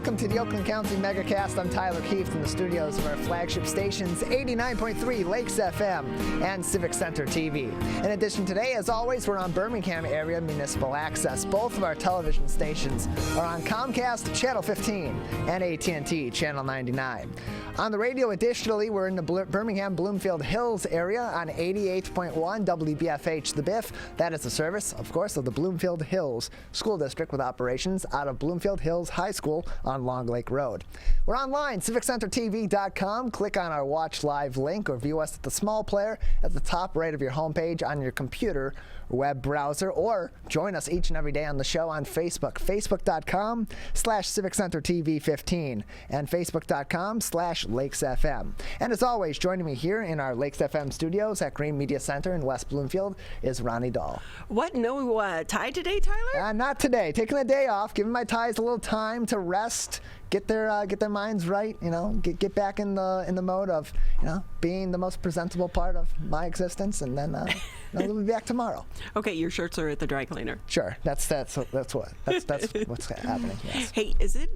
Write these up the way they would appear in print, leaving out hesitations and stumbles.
Welcome to the Oakland County Megacast. I'm Tyler Keefe from the studios of our flagship stations, 89.3 Lakes FM and Civic Center TV. In addition, today, as always, we're on Birmingham area municipal access. Both of our television stations are on Comcast Channel 15 and AT&T Channel 99. On the radio, additionally, we're in the Birmingham Bloomfield Hills area on 88.1 WBFH The Biff. That is the service, of course, of the Bloomfield Hills School District with operations out of Bloomfield Hills High School on Long Lake Road. We're online, civiccentertv.com. Click on our Watch Live link or view us at the small player at the top right of your homepage on your computer web browser, or join us each and every day on the show on Facebook, facebook.com/CivicCenterTV15 and facebook.com/LakesFM. And as always, joining me here in our Lakes FM studios at Green Media Center in West Bloomfield is Ronnie Dahl. What? No tie today, Tyler? Not today. Taking a day off, giving my ties a little time to rest, get their minds right, get back in the mode of, being the most presentable part of my existence, and then we'll be back tomorrow. Okay, your shirts are at the dry cleaner. Sure, that's what's happening. Yes. Hey, is it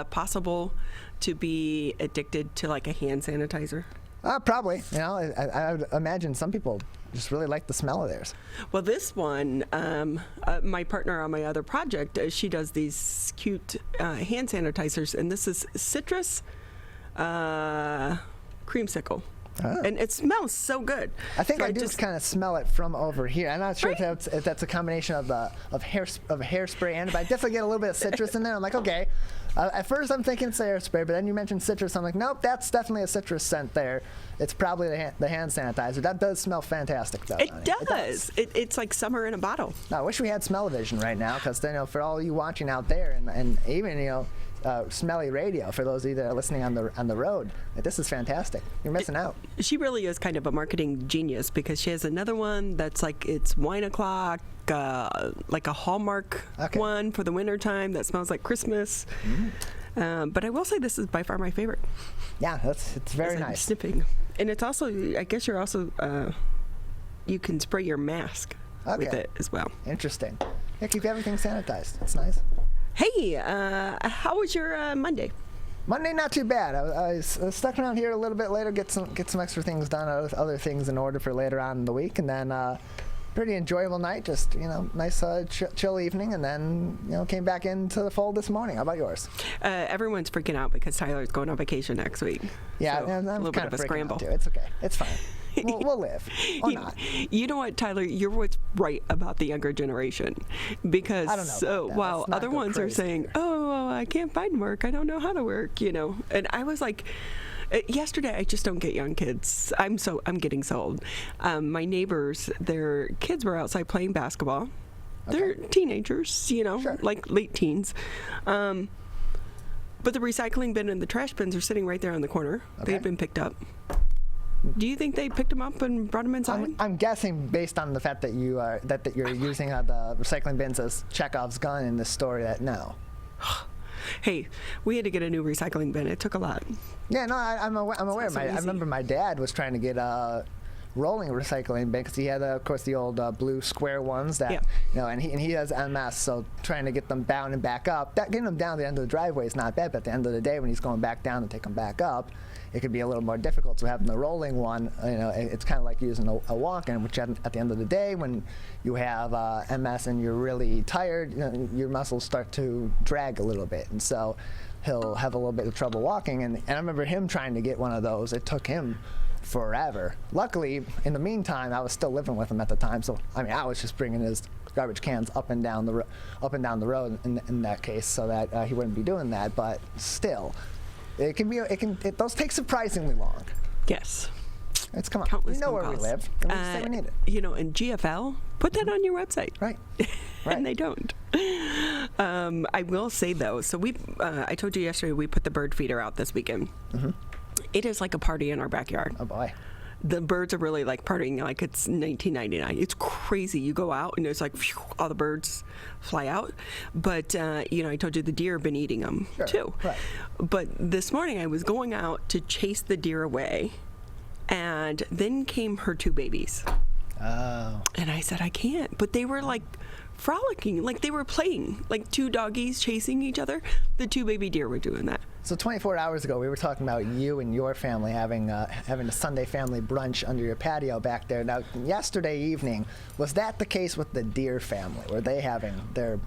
possible to be addicted to like a hand sanitizer? Probably. I would imagine some people just really like the smell of theirs. Well, this one, my partner on my other project, she does these cute hand sanitizers, and this is citrus creamsicle. Oh. And it smells so good. I think so I do just kind of smell it from over here. I'm not sure if that's a combination of hairspray, but I definitely get a little bit of citrus in there. I'm like, okay. At first I'm thinking it's hairspray, but then you mentioned citrus. I'm like, nope, that's definitely a citrus scent there. It's probably the hand sanitizer. That does smell fantastic, though. It does. It's like summer in a bottle. I wish we had smell-o-vision right now, because for all you watching out there, and even smelly radio for those of you that are listening on the road, this is fantastic. You're missing out. She really is kind of a marketing genius, because she has another one that's like it's wine o'clock, like a Hallmark one for the winter time that smells like Christmas. But I will say this is by far my favorite. Yeah, it's very nice. I'm sniffing, and it's also, I guess you're also you can spray your mask with it as well. Interesting. Yeah, keep everything sanitized. It's nice. Hey, how was your Monday? Monday, not too bad. I was stuck around here a little bit later, get some extra things done, other things in order for later on in the week, and then pretty enjoyable night. Just nice chill evening, and then came back into the fold this morning. How about yours? Everyone's freaking out because Tyler's going on vacation next week. Yeah, so I'm a little bit of a scramble. Too. It's okay. It's fine. We'll live. Or not. You know what, Tyler? You're what's right about the younger generation, because I don't know while other ones are saying, "Oh, I can't find work. I don't know how to work," and I was like, yesterday, I just don't get young kids. I'm getting so old. My neighbors, their kids were outside playing basketball. Okay. They're teenagers, Sure. like late teens. But the recycling bin and the trash bins are sitting right there on the corner. Okay. They had been picked up. Do you think they picked them up and brought them inside? I'm guessing, based on the fact that you're using the recycling bins as Chekhov's gun in this story, that no. Hey, we had to get a new recycling bin. It took a lot. Yeah, no, I'm aware. I remember my dad was trying to get a rolling recycling bin, because he had, of course, the old blue square ones that, and he has MS, so trying to get them down and back up. Getting them down to the end of the driveway is not bad, but at the end of the day, when he's going back down to take them back up, it could be a little more difficult. So having the rolling one, it's kind of like using a walk-in, which at the end of the day, when you have MS and you're really tired, your muscles start to drag a little bit, and so he'll have a little bit of trouble walking. And I remember him trying to get one of those. It took him forever. Luckily, in the meantime, I was still living with him at the time, so I was just bringing his garbage cans up and down the road in that case, so that he wouldn't be doing that. But still, those take surprisingly long. Yes. Come on. Countless we know where we live. And we say we need it. And GFL, put that on your website. Right. And they don't. I will say, though, so I told you yesterday we put the bird feeder out this weekend. Mm-hmm. It is like a party in our backyard. Oh, boy. The birds are really like partying like it's 1999. It's crazy. You go out and it's like phew, all the birds fly out. But, I told you the deer have been eating them too. Right. But this morning I was going out to chase the deer away, and then came her two babies. Oh. And I said, I can't. But they were like frolicking, like they were playing, like two doggies chasing each other. The two baby deer were doing that. So 24 hours ago, we were talking about you and your family having a Sunday family brunch under your patio back there. Now, yesterday evening, was that the case with the Deer family? Were they having their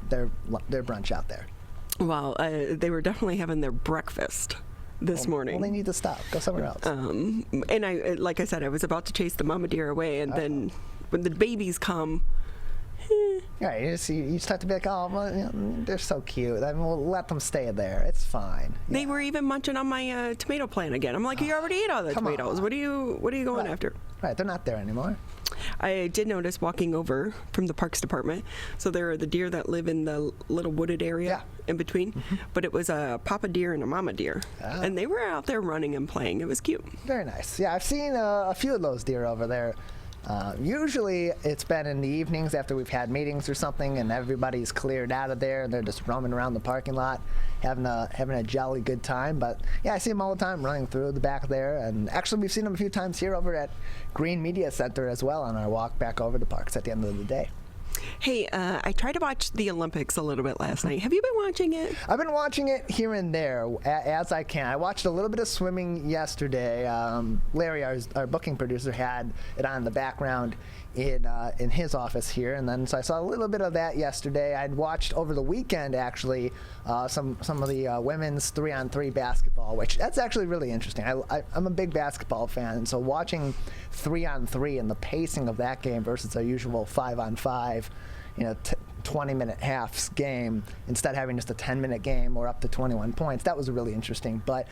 brunch out there? Well, they were definitely having their breakfast this morning. Well, they need to stop. Go somewhere else. And I, like I said, I was about to chase the mama deer away, and then when the babies come, right, you start to be like, oh, well, they're so cute. I mean, we'll let them stay there. It's fine. Yeah. They were even munching on my tomato plant again. I'm like, you already ate all the tomatoes. On. What are you going after? Right, they're not there anymore. I did notice walking over from the Parks Department. So there are the deer that live in the little wooded area in between. But it was a papa deer and a mama deer. And they were out there running and playing. It was cute. Very nice. Yeah, I've seen a few of those deer over there. Usually it's been in the evenings after we've had meetings or something and everybody's cleared out of there and they're just roaming around the parking lot having a jolly good time. But yeah, I see them all the time running through the back there, and actually we've seen them a few times here over at Green Media Center as well on our walk back over to Parks at the end of the day. Hey, I tried to watch the Olympics a little bit last night. Have you been watching it? I've been watching it here and there as I can. I watched a little bit of swimming yesterday. Larry, our booking producer, had it on in the background in his office here, and then so I saw a little bit of that yesterday. I'd watched over the weekend actually some of the women's 3-on-3 basketball, which that's actually really interesting. I'm a big basketball fan, and so watching 3-on-3 and the pacing of that game versus a usual 5-on-5, 20-minute halves game, instead of having just a 10-minute game or up to 21 points. That was really interesting. But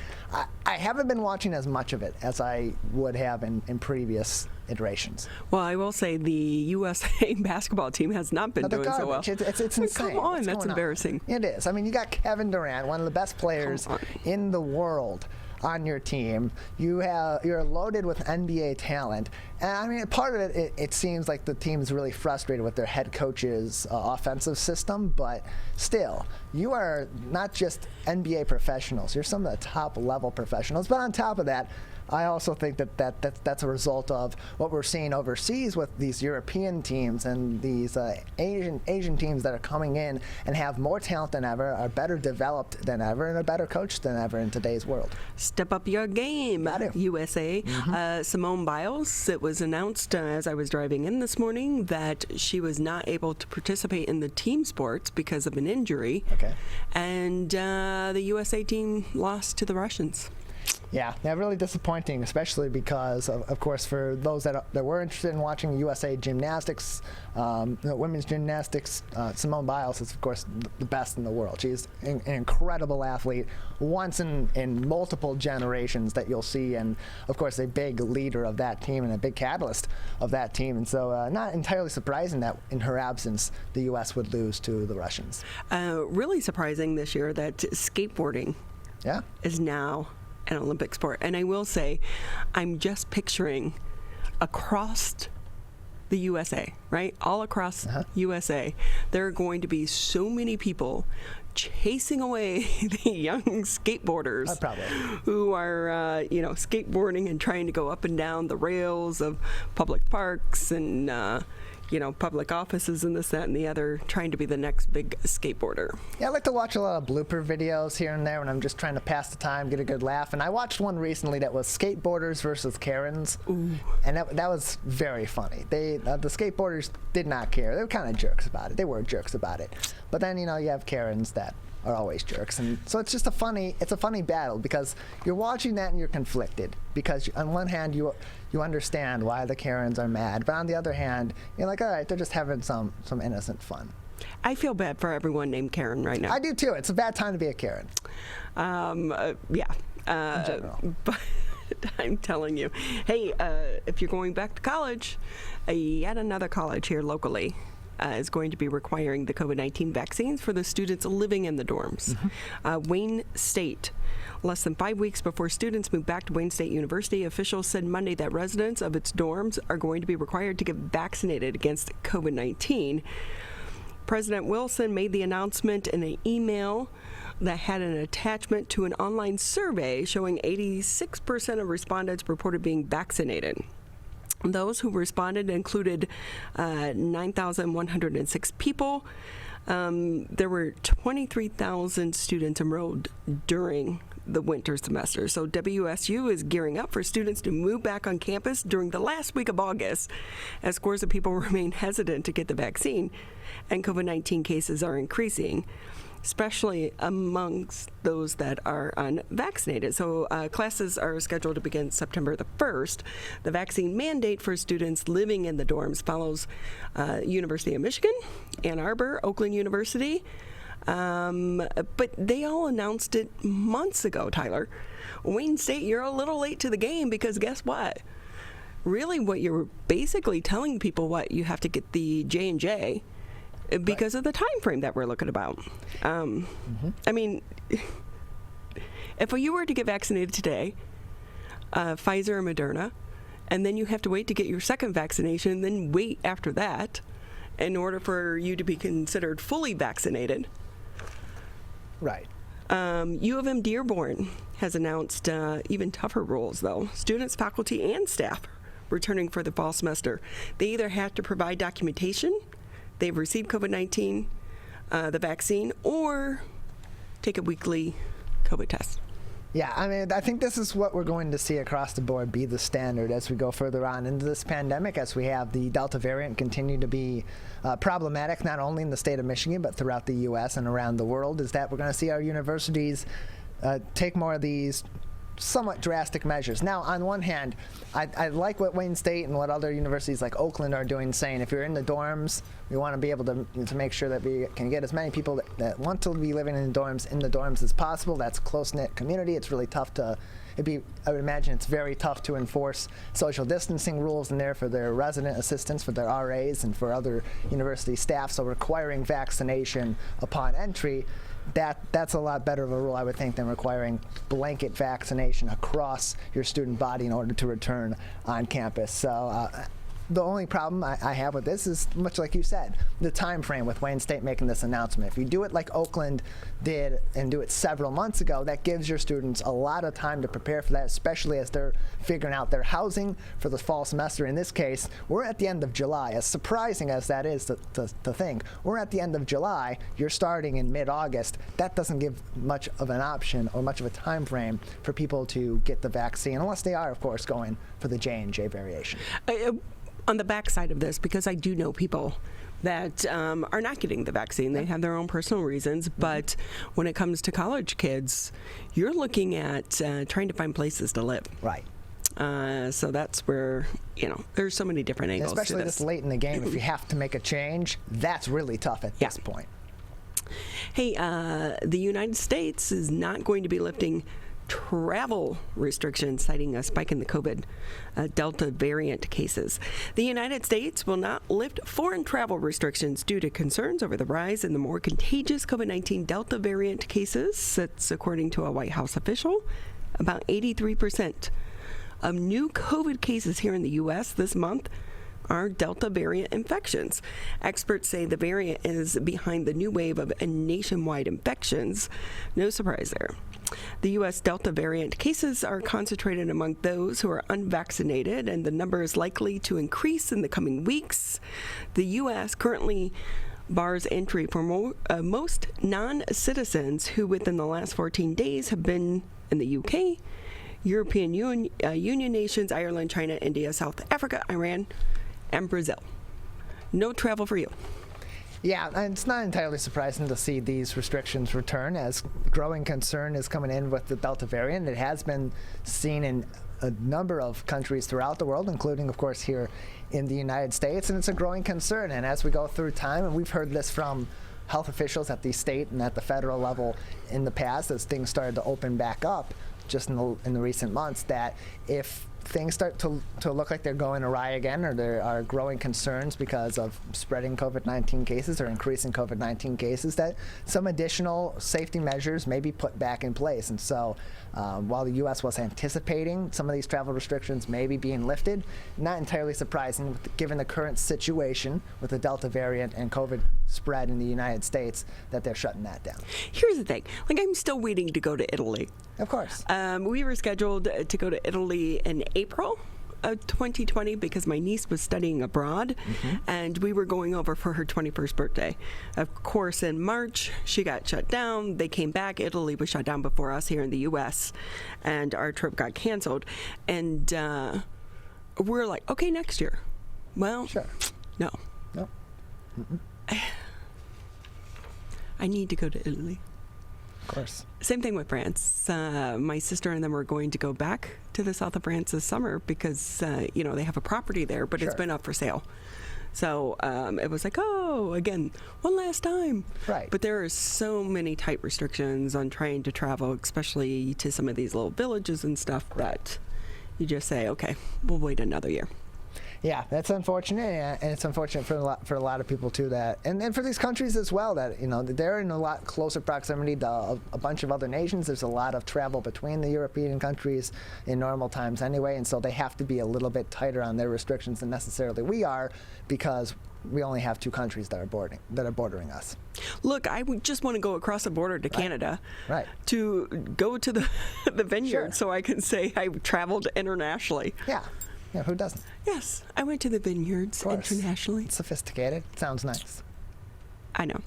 I haven't been watching as much of it as I would have in previous iterations. Well, I will say the USA basketball team has not been doing so well. It's insane. Come on, that's embarrassing. It is. I mean, you got Kevin Durant, one of the best players in the world, on your team. You're loaded with NBA talent, and I mean, part of it seems like the team is really frustrated with their head coach's offensive system, but still, you are not just NBA professionals. You're some of the top level professionals. But on top of that, I also think that's a result of what we're seeing overseas with these European teams and these Asian teams that are coming in and have more talent than ever, are better developed than ever, and are better coached than ever in today's world. Step up your game, USA. Mm-hmm. Simone Biles, it was announced as I was driving in this morning that she was not able to participate in the team sports because of an injury. Okay. And the USA team lost to the Russians. Yeah, really disappointing, especially because, of course, for those that were interested in watching USA gymnastics, women's gymnastics, Simone Biles is, of course, the best in the world. She's an incredible athlete, once in multiple generations that you'll see, and, of course, a big leader of that team and a big catalyst of that team. And so not entirely surprising that in her absence, the U.S. would lose to the Russians. Really surprising this year that skateboarding is now an Olympic sport. And I will say, I'm just picturing across the USA, right? All across USA, there are going to be so many people chasing away the young skateboarders who are, skateboarding and trying to go up and down the rails of public parks and, public offices and this, that, and the other, trying to be the next big skateboarder. Yeah, I like to watch a lot of blooper videos here and there when I'm just trying to pass the time, get a good laugh. And I watched one recently that was skateboarders versus Karens. Ooh. And that was very funny. The skateboarders did not care. They were kind of jerks about it. They were jerks about it. But then, you have Karens that are always jerks. And so it's just a funny battle, because you're watching that and you're conflicted, because on one hand you understand why the Karens are mad, but on the other hand you're like, all right, they're just having some innocent fun. I feel bad for everyone named Karen right now. I do too. It's a bad time to be a Karen. In general. But I'm telling you, hey, if you're going back to college, yet another college here locally is going to be requiring the COVID-19 vaccines for the students living in the dorms. Mm-hmm. Wayne State. Less than 5 weeks before students move back to Wayne State University, officials said Monday that residents of its dorms are going to be required to get vaccinated against respiratory. President Wilson made the announcement in an email that had an attachment to an online survey showing 86% of respondents reported being vaccinated. Those who responded included 9,106 people. There were 23,000 students enrolled during the winter semester. So WSU is gearing up for students to move back on campus during the last week of August, as scores of people remain hesitant to get the vaccine, and COVID-19 cases are increasing, especially amongst those that are unvaccinated. So classes are scheduled to begin September the 1st. The vaccine mandate for students living in the dorms follows University of Michigan, Ann Arbor, Oakland University, but they all announced it months ago, Tyler. Wayne State, you're a little late to the game, because guess what? Really what you're basically telling people, you have to get the J&J because of the time frame that we're looking about. I mean, if you were to get vaccinated today, Pfizer or Moderna, and then you have to wait to get your second vaccination, then wait after that in order for you to be considered fully vaccinated. Right. U of M Dearborn has announced even tougher rules, though. Students, faculty, and staff returning for the fall semester, they either have to provide documentation they've received COVID-19, the vaccine, or take a weekly COVID test. Yeah, I mean, I think this is what we're going to see across the board be the standard as we go further on into this pandemic, as we have the Delta variant continue to be problematic, not only in the state of Michigan, but throughout the U.S. and around the world, is that we're going to see our universities take more of these somewhat drastic measures. Now, on one hand, I like what Wayne State and what other universities like Oakland are doing, saying if you're in the dorms, we want to be able to make sure that we can get as many people that want to be living in the dorms as possible. That's a close-knit community. It's really tough to, I would imagine it's very tough to enforce social distancing rules in there for their resident assistants, for their RAs, and for other university staff. So requiring vaccination upon entry, that's a lot better of a rule, I would think, than requiring blanket vaccination across your student body in order to return on campus. So the only problem I have with this is, much like you said, the time frame with Wayne State making this announcement. If you do it like Oakland did and do it several months ago, that gives your students a lot of time to prepare for that, especially as they're figuring out their housing for the fall semester. In this case, we're at the end of July. As surprising as that is to think, we're at the end of July. You're starting in mid-August. That doesn't give much of an option or much of a time frame for people to get the vaccine, unless they are, of course, going for the J&J variation. On the backside of this, because I do know people that are not getting the vaccine. They have their own personal reasons, but when it comes to college kids, you're looking at trying to find places to live. Right. So that's where, there's so many different angles to this. Especially this late in the game, if you have to make a change, that's really tough at this point. Hey, the United States is not going to be lifting travel restrictions, citing a spike in the COVID Delta variant cases. The United States will not lift foreign travel restrictions due to concerns over the rise in the more contagious COVID-19 Delta variant cases. That's according to a White House official. About 83% of new COVID cases here in the U.S. this month are Delta variant infections. Experts say the variant is behind the new wave of nationwide infections. No surprise there. The U.S. Delta variant cases are concentrated among those who are unvaccinated, and the number is likely to increase in the coming weeks. The U.S. currently bars entry for most non-citizens who within the last 14 days have been in the UK, European Union nations, Ireland, China, India, South Africa, Iran, and Brazil. No travel for you. Yeah, and it's not entirely surprising to see these restrictions return, as growing concern is coming in with the Delta variant. It has been seen in a number of countries throughout the world, including, of course, here in the United States, and it's a growing concern. And as we go through time, and we've heard this from health officials at the state and at the federal level in the past, as things started to open back up just in the recent months, that if things start to look like they're going awry again, or there are growing concerns because of spreading COVID-19 cases or increasing COVID-19 cases, that some additional safety measures may be put back in place. And so while the U.S. was anticipating some of these travel restrictions maybe being lifted, not entirely surprising given the current situation with the Delta variant and COVID spread in the United States that they're shutting that down. Here's the thing. I'm still waiting to go to Italy. Of course. We were scheduled to go to Italy in April 2020 because my niece was studying abroad, and we were going over for her 21st birthday. Of course, in March, she got shut down. They came back. Italy was shut down before us here in the U.S., and our trip got canceled. And we're like, okay, next year. Well, sure. No. No. I need to go to Italy. Of course. Same thing with France. My sister and them are going to go back to the south of France this summer because, they have a property there, but it's been up for sale. So it was like, again, one last time. Right. But there are so many tight restrictions on trying to travel, especially to some of these little villages and stuff, that you just say, okay, we'll wait another year. Yeah, that's unfortunate, and it's unfortunate for a lot of people too. And for these countries as well, that they're in a lot closer proximity to a bunch of other nations. There's a lot of travel between the European countries in normal times anyway, and so they have to be a little bit tighter on their restrictions than necessarily we are, because we only have 2 countries that are bordering us. Look, I would just want to go across the border to Canada, to go to the vineyard, so I can say I traveled internationally. Yeah, who doesn't? Yes, I went to the vineyards internationally. It's sophisticated. Sounds nice. I know.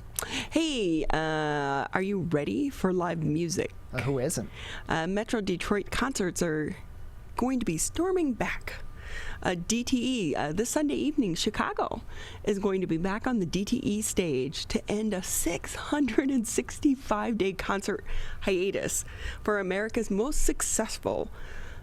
Hey, are you ready for live music? Who isn't? Metro Detroit concerts are going to be storming back. DTE, this Sunday evening, Chicago is going to be back on the DTE stage to end a 665-day concert hiatus for America's most successful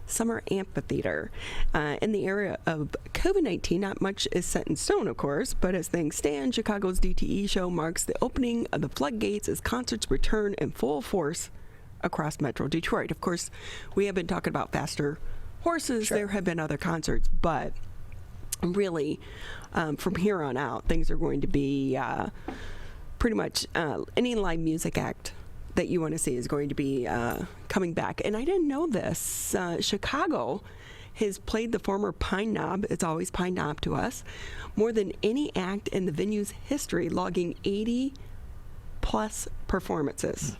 summer amphitheater. In the area of COVID-19, not much is set in stone, of course, but as things stand, Chicago's DTE show marks the opening of the floodgates as concerts return in full force across Metro Detroit. Of course, we have been talking about faster horses. There have been other concerts, but really, from here on out, things are going to be pretty much any live music act that you want to see is going to be coming back. And I didn't know this. Chicago has played the former Pine Knob, it's always Pine Knob to us, more than any act in the venue's history, logging 80 plus performances.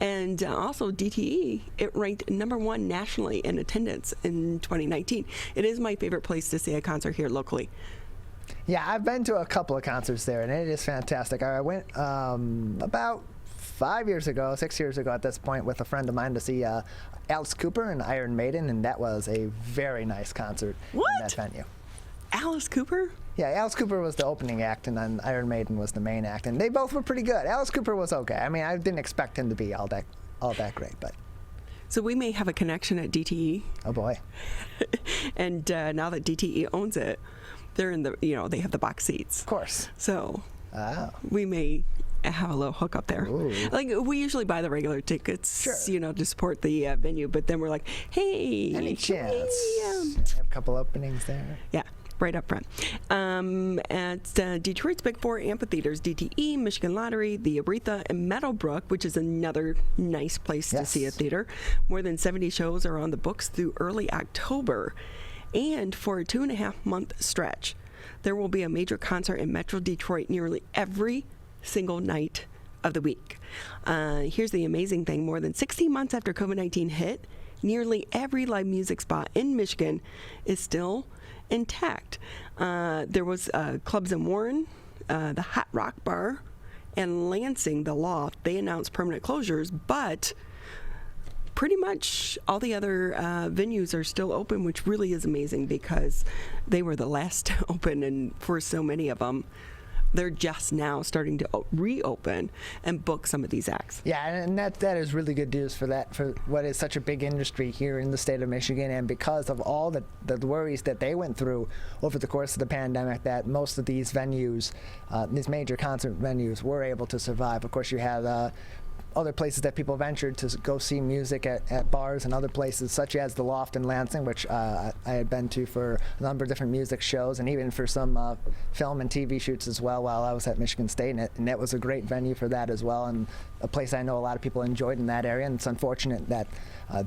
And also DTE, it ranked #1 nationally in attendance in 2019. It is my favorite place to see a concert here locally. Yeah, I've been to a couple of concerts there, and it is fantastic. I went about 6 years ago at this point, with a friend of mine to see Alice Cooper and Iron Maiden, and that was a very nice concert in that venue. Alice Cooper? Yeah, Alice Cooper was the opening act, and then Iron Maiden was the main act, and they both were pretty good. Alice Cooper was okay. I mean, I didn't expect him to be all that great, but. So we may have a connection at DTE. Oh boy! And now that DTE owns it, they're in the they have the box seats. Of course. So we may have a little hookup there. Ooh. Like, we usually buy the regular tickets, to support the venue, but then we're like, hey, any chance? Have a couple openings there. Yeah. Right up front. At Detroit's Big Four amphitheaters, DTE, Michigan Lottery, the Aretha, and Meadowbrook, which is another nice place to see a theater. More than 70 shows are on the books through early October. And for a 2.5-month stretch, there will be a major concert in Metro Detroit nearly every single night of the week. Here's the amazing thing. More than 16 months after COVID-19 hit, nearly every live music spot in Michigan is still intact. There was clubs in Warren, the Hot Rock Bar, and Lansing, the Loft. They announced permanent closures, but pretty much all the other venues are still open, which really is amazing because they were the last to open, and for so many of them, they're just now starting to reopen and book some of these acts. Yeah, and that is really good news for what is such a big industry here in the state of Michigan, and because of all the worries that they went through over the course of the pandemic, that most of these venues, these major concert venues, were able to survive. Of course, you had other places that people ventured to go see music at bars and other places, such as the Loft in Lansing, which I had been to for a number of different music shows, and even for some film and TV shoots as well while I was at Michigan State, and that was a great venue for that as well, and a place I know a lot of people enjoyed in that area. And it's unfortunate that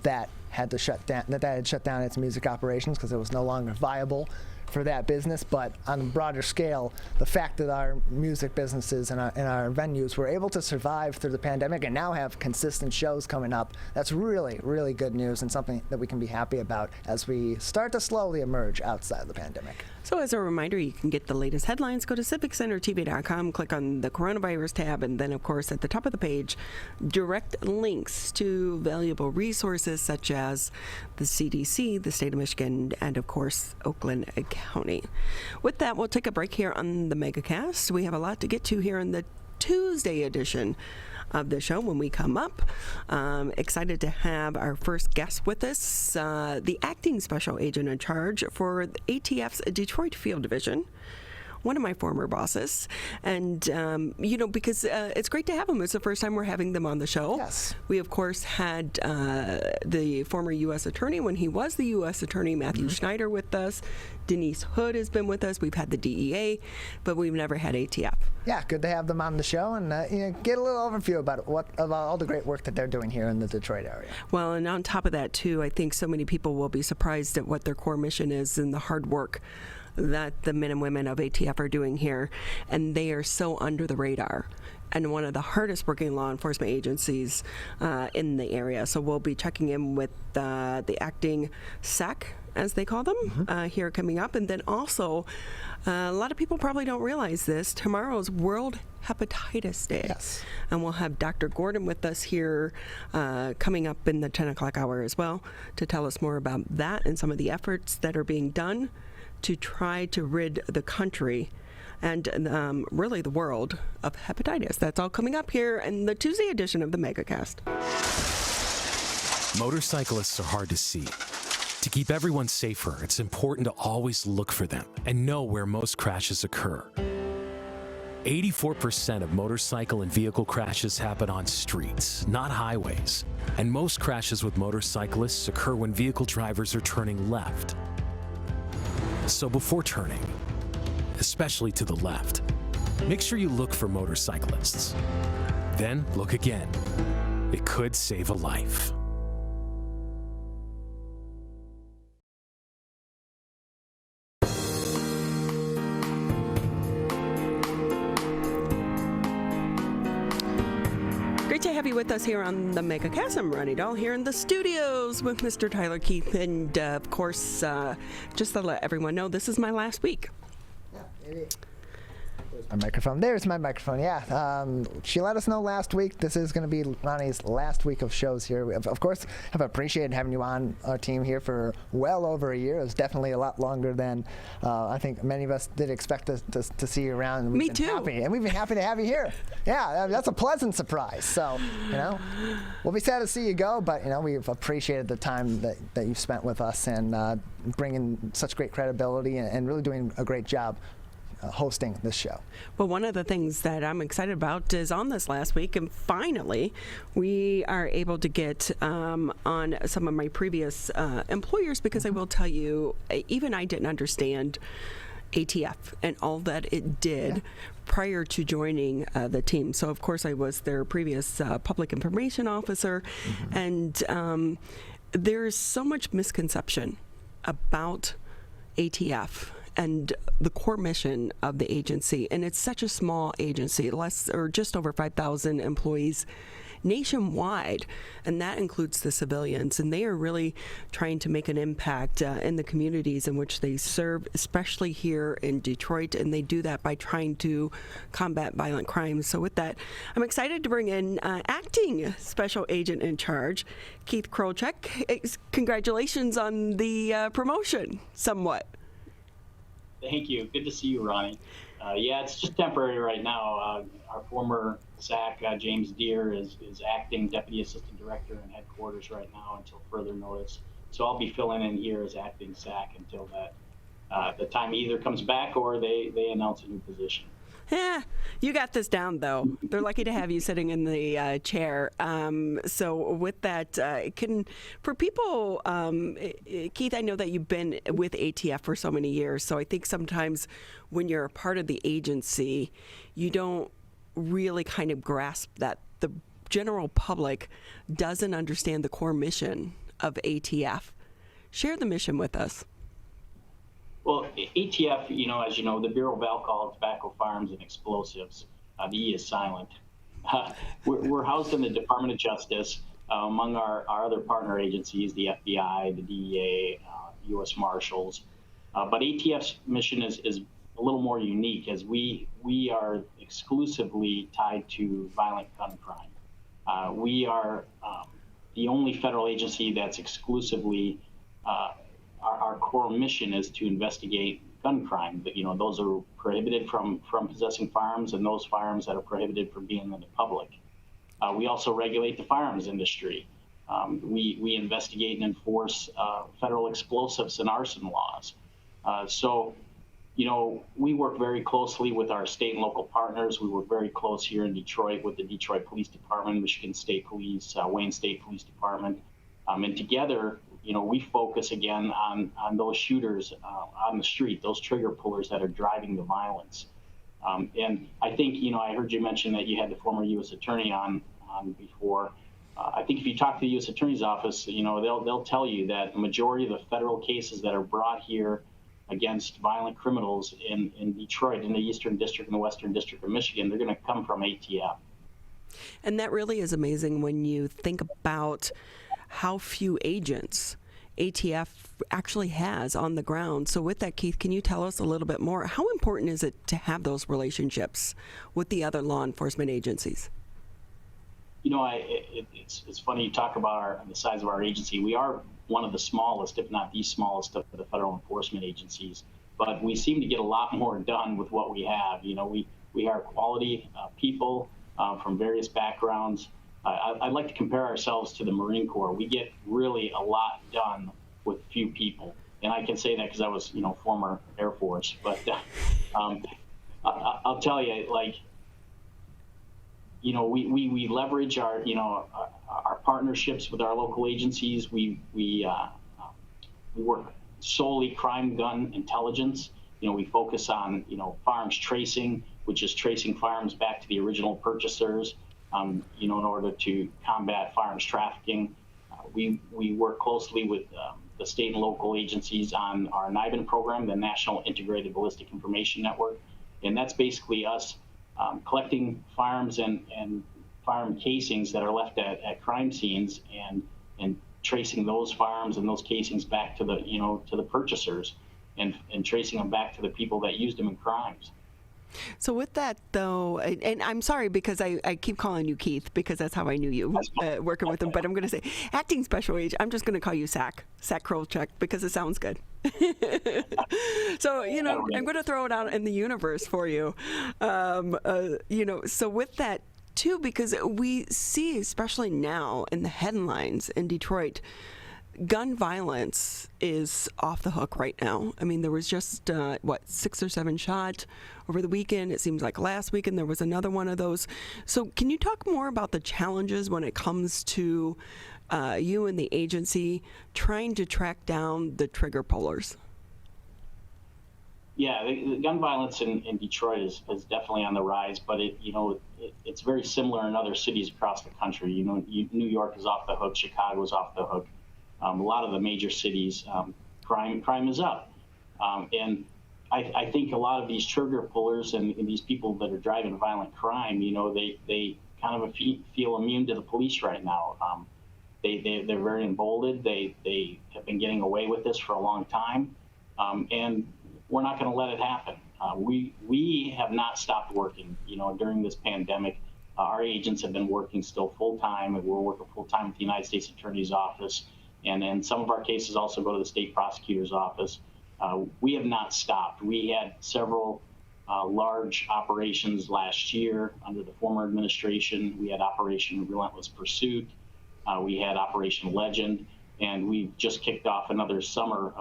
that had shut down its music operations because it was no longer viable for that business. But on a broader scale, the fact that our music businesses and our venues were able to survive through the pandemic and now have consistent shows coming up, that's really, really good news and something that we can be happy about as we start to slowly emerge outside of the pandemic. So as a reminder, you can get the latest headlines. Go to civiccentertv.com, click on the coronavirus tab, and then, of course, at the top of the page, direct links to valuable resources such as the CDC, the state of Michigan, and, of course, Oakland County. With that, we'll take a break here on the Megacast. We have a lot to get to here in the Tuesday edition of the show. When we come up, excited to have our first guest with us, the acting special agent in charge for the ATF's Detroit Field Division, one of my former bosses. And, because it's great to have them. It's the first time we're having them on the show. Yes. We, of course, had the former U.S. attorney, when he was the U.S. attorney, Matthew Schneider, with us. Denise Hood has been with us. We've had the DEA, but we've never had ATF. Yeah, good to have them on the show and get a little overview about all the great work that they're doing here in the Detroit area. Well, and on top of that, too, I think so many people will be surprised at what their core mission is and the hard work that the men and women of ATF are doing here, and they are so under the radar and one of the hardest working law enforcement agencies in the area. So we'll be checking in with the acting SAC, as they call them, here coming up. And then also, a lot of people probably don't realize this, tomorrow's World Hepatitis Day. Yes. And we'll have Dr. Gordon with us here coming up in the 10 o'clock hour as well to tell us more about that and some of the efforts that are being done to try to rid the country and really the world of hepatitis. That's all coming up here in the Tuesday edition of the Megacast. Motorcyclists are hard to see. To keep everyone safer, it's important to always look for them and know where most crashes occur. 84% of motorcycle and vehicle crashes happen on streets, not highways. And most crashes with motorcyclists occur when vehicle drivers are turning left. So before turning, especially to the left, make sure you look for motorcyclists. Then look again. It could save a life. Great to have you with us here on the Megacast. I'm Ronnie Dahl here in the studios with Mr. Tyler Keith. And, of course, just to let everyone know, this is my last week. Yeah, it is. My microphone. There's my microphone. Yeah. She let us know last week. This is going to be Ronnie's last week of shows here. We, of course, have appreciated having you on our team here for well over a year. It was definitely a lot longer than I think many of us did expect to see you around. And Me too. Happy, and we've been happy to have you here. Yeah, that's a pleasant surprise. So, we'll be sad to see you go, but, we've appreciated the time that you've spent with us and bringing such great credibility and really doing a great job hosting this show. Well, one of the things that I'm excited about is on this last week, and finally, we are able to get on some of my previous employers, because I will tell you, even I didn't understand ATF and all that it did prior to joining the team. So, of course, I was their previous public information officer, and there's so much misconception about ATF and the core mission of the agency. And it's such a small agency, less or just over 5,000 employees nationwide, and that includes the civilians. And they are really trying to make an impact in the communities in which they serve, especially here in Detroit. And they do that by trying to combat violent crimes. So with that, I'm excited to bring in acting special agent in charge, Keith Krolczyk. Congratulations on the promotion, somewhat. Thank you. Good to see you, Ronnie. Yeah, it's just temporary right now. Our former SAC, James Deere, is acting Deputy Assistant Director in headquarters right now until further notice. So I'll be filling in here as acting SAC until the time either comes back or they announce a new position. Yeah, you got this down, though. They're lucky to have you sitting in the chair. So with that, for people, Keith, I know that you've been with ATF for so many years, so I think sometimes when you're a part of the agency, you don't really kind of grasp that the general public doesn't understand the core mission of ATF. Share the mission with us. Well, ATF, as you know, the Bureau of Alcohol, Tobacco, Firearms, and Explosives, the E is silent. We're housed in the Department of Justice among our other partner agencies, the FBI, the DEA, U.S. Marshals. But ATF's mission is a little more unique, as we are exclusively tied to violent gun crime. We are the only federal agency that's exclusively our core mission is to investigate gun crime. But those are prohibited from possessing firearms, and those firearms that are prohibited from being in the public. We also regulate the firearms industry. We investigate and enforce federal explosives and arson laws. So we work very closely with our state and local partners. We work very close here in Detroit with the Detroit Police Department, Michigan State Police, Wayne State Police Department. And together, we focus again on those shooters on the street, those trigger pullers that are driving the violence. And I think, I heard you mention that you had the former U.S. Attorney on before. I think if you talk to the U.S. Attorney's Office, they'll tell you that the majority of the federal cases that are brought here against violent criminals in Detroit, in the Eastern District and the Western District of Michigan, they're going to come from ATF. And that really is amazing when you think about how few agents ATF actually has on the ground. So with that, Keith, can you tell us a little bit more? How important is it to have those relationships with the other law enforcement agencies? It's funny you talk about the size of our agency. We are one of the smallest, if not the smallest, of the federal enforcement agencies. But we seem to get a lot more done with what we have. We are quality people from various backgrounds. I'd like to compare ourselves to the Marine Corps. We get really a lot done with few people. And I can say that because I was, former Air Force. But I'll tell you, we leverage our partnerships with our local agencies. We work solely crime gun intelligence. We focus on, firearms tracing, which is tracing firearms back to the original purchasers. In order to combat firearms trafficking. We work closely with the state and local agencies on our NIBIN program, the National Integrated Ballistic Information Network. And that's basically us collecting firearms and firearm casings that are left at crime scenes and tracing those firearms and those casings back to the, to the purchasers and tracing them back to the people that used them in crimes. So with that, though, and I'm sorry because I keep calling you Keith because that's how I knew you working with him, but I'm going to say acting special agent. I'm just going to call you Sack Krolczyk because it sounds good. So, I'm going to throw it out in the universe for you. So with that, too, because we see, especially now in the headlines in Detroit, gun violence is off the hook right now. I mean, there was just, 6 or 7 shot over the weekend. It seems like last weekend there was another one of those. So can you talk more about the challenges when it comes to you and the agency trying to track down the trigger pullers? Yeah, the gun violence in Detroit is definitely on the rise, but it's very similar in other cities across the country. New York is off the hook, Chicago is off the hook. A lot of the major cities, crime is up. And I think a lot of these trigger pullers and these people that are driving violent crime, they kind of feel immune to the police right now. They're very emboldened. They have been getting away with this for a long time. And we're not going to let it happen. We have not stopped working, during this pandemic. Our agents have been working still full-time, and we're working full-time with the United States Attorney's Office. And then some of our cases also go to the state prosecutor's office. We have not stopped. We had several large operations last year under the former administration. We had Operation Relentless Pursuit. We had Operation Legend. And we just kicked off another summer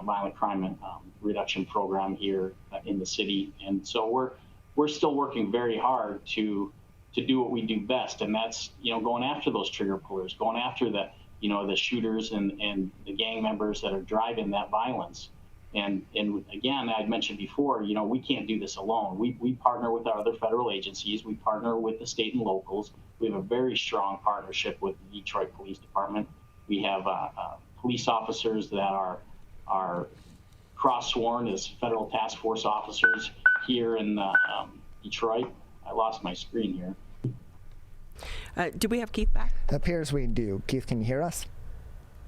violent crime reduction program here in the city. And so we're still working very hard to do what we do best. And that's, going after those trigger pullers, going after the shooters and the gang members that are driving that violence. And again, I'd mentioned before, we can't do this alone. We partner with our other federal agencies. We partner with the state and locals. We have a very strong partnership with the Detroit Police Department. We have police officers that are cross-sworn as federal task force officers here in Detroit. I lost my screen here. Do we have Keith back? It appears we do. Keith, can you hear us?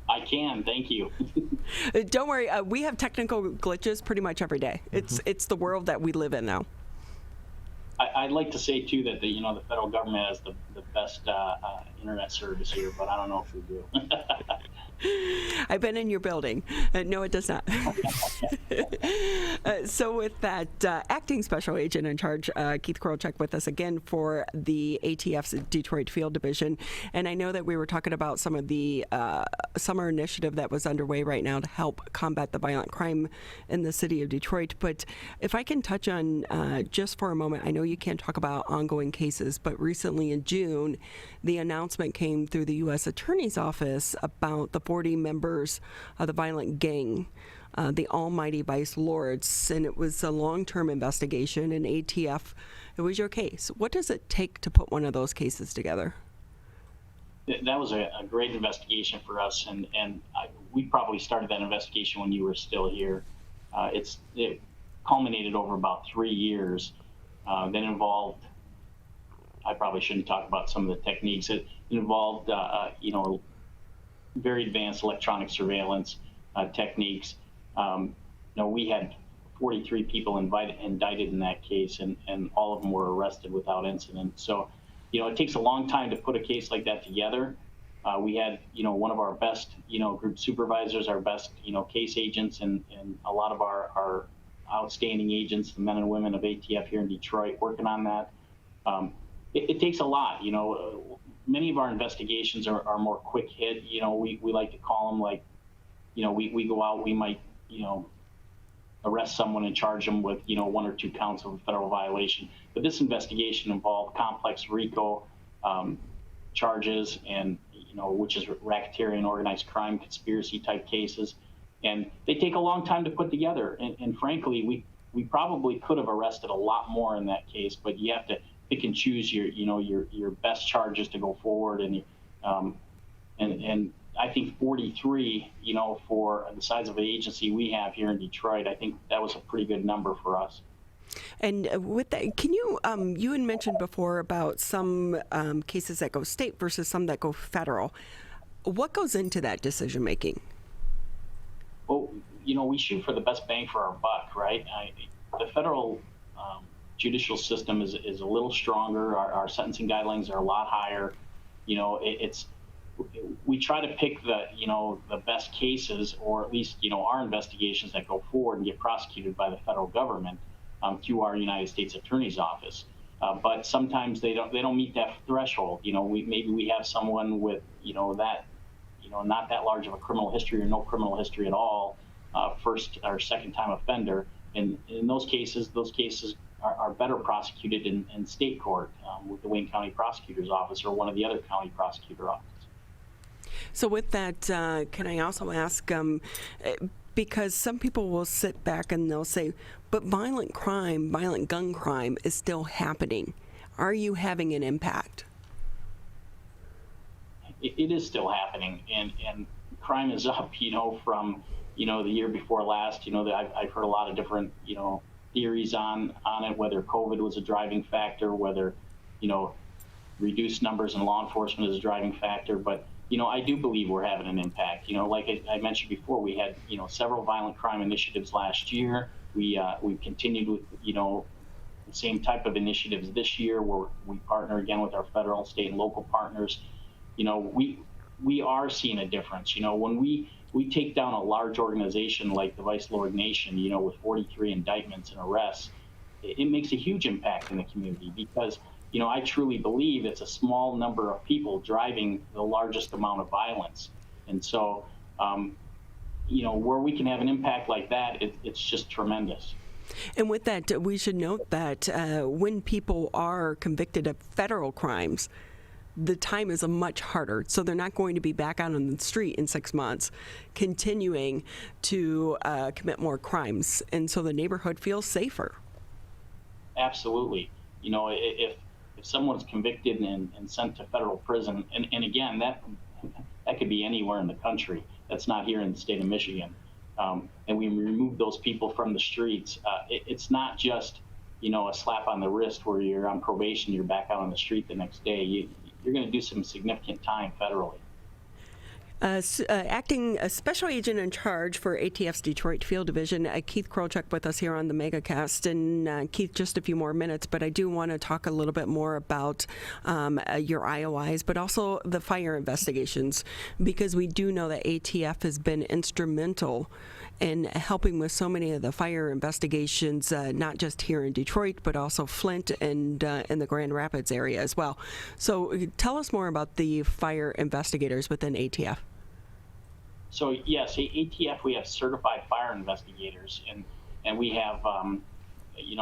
I can, thank you. Don't worry, we have technical glitches pretty much every day. It's the world that we live in now. I'd like to say too that the federal government has the best internet service here, but I don't know if we do. I've been in your building. No, it does not. So with that, acting special agent in charge, Keith Krolczyk, with us again for the ATF's Detroit Field Division. And I know that we were talking about some of the summer initiative that was underway right now to help combat the violent crime in the city of Detroit. But if I can touch on just for a moment, I know you can't talk about ongoing cases, but recently in June, the announcement came through the U.S. Attorney's Office about the 40 members of the violent gang, the Almighty Vice Lords, and it was a long-term investigation, and ATF, it was your case. What does it take to put one of those cases together? That was a great investigation for us, and we probably started that investigation when you were still here. It culminated over about 3 years. That involved, I probably shouldn't talk about some of the techniques. It involved, very advanced electronic surveillance techniques. We had 43 people indicted in that case, and all of them were arrested without incident. So, it takes a long time to put a case like that together. We had, one of our best, group supervisors, our best, case agents, and a lot of our outstanding agents, the men and women of ATF here in Detroit, working on that. It takes a lot, Many of our investigations are more quick hit. We like to call them like, we go out, we might, arrest someone and charge them with, 1 or 2 counts of a federal violation. But this investigation involved complex RICO charges and, which is racketeering, organized crime, conspiracy type cases. And they take a long time to put together. And frankly, we probably could have arrested a lot more in that case, but you have to pick and choose your best charges to go forward. And I think 43, for the size of the agency we have here in Detroit, I think that was a pretty good number for us. And with that, can you, you had mentioned before about some cases that go state versus some that go federal. What goes into that decision making? Well, we shoot for the best bang for our buck, right? The federal judicial system is a little stronger. Our sentencing guidelines are a lot higher. We try to pick the best cases, or at least our investigations that go forward and get prosecuted by the federal government through our United States Attorney's Office. But sometimes they don't meet that threshold. Maybe we have someone with not that large of a criminal history or no criminal history at all, first or second time offender. And in those cases are better prosecuted in state court with the Wayne County Prosecutor's Office or one of the other county prosecutor offices. So with that, can I also ask, because some people will sit back and they'll say, but violent gun crime is still happening. Are you having an impact? It is still happening, and crime is up, from, the year before last. I've heard a lot of different, theories on it, whether COVID was a driving factor, whether, reduced numbers in law enforcement is a driving factor. But, I do believe we're having an impact. Like I mentioned before, we had, several violent crime initiatives last year. We continued with, the same type of initiatives this year, where we partner again with our federal, state, and local partners. We are seeing a difference. When we take down a large organization like the Vice Lord Nation, with 43 indictments and arrests, it makes a huge impact in the community because, I truly believe it's a small number of people driving the largest amount of violence. And so, where we can have an impact like that, it's just tremendous. And with that, we should note that when people are convicted of federal crimes, the time is much harder. So they're not going to be back out on the street in 6 months, continuing to commit more crimes. And so the neighborhood feels safer. Absolutely. If someone's convicted and sent to federal prison, and again, that could be anywhere in the country. That's not here in the state of Michigan. and we remove those people from the streets, it's not just, a slap on the wrist where you're on probation, you're back out on the street the next day. You're going to do some significant time federally. Acting Special Agent in Charge for ATF's Detroit Field Division, Keith Krolczyk, with us here on the Megacast. And Keith, just a few more minutes, but I do want to talk a little bit more about your IOIs, but also the fire investigations, because we do know that ATF has been instrumental in helping with so many of the fire investigations, not just here in Detroit, but also Flint and in the Grand Rapids area as well. So tell us more about the fire investigators within ATF. So yes, ATF, we have certified fire investigators, and we have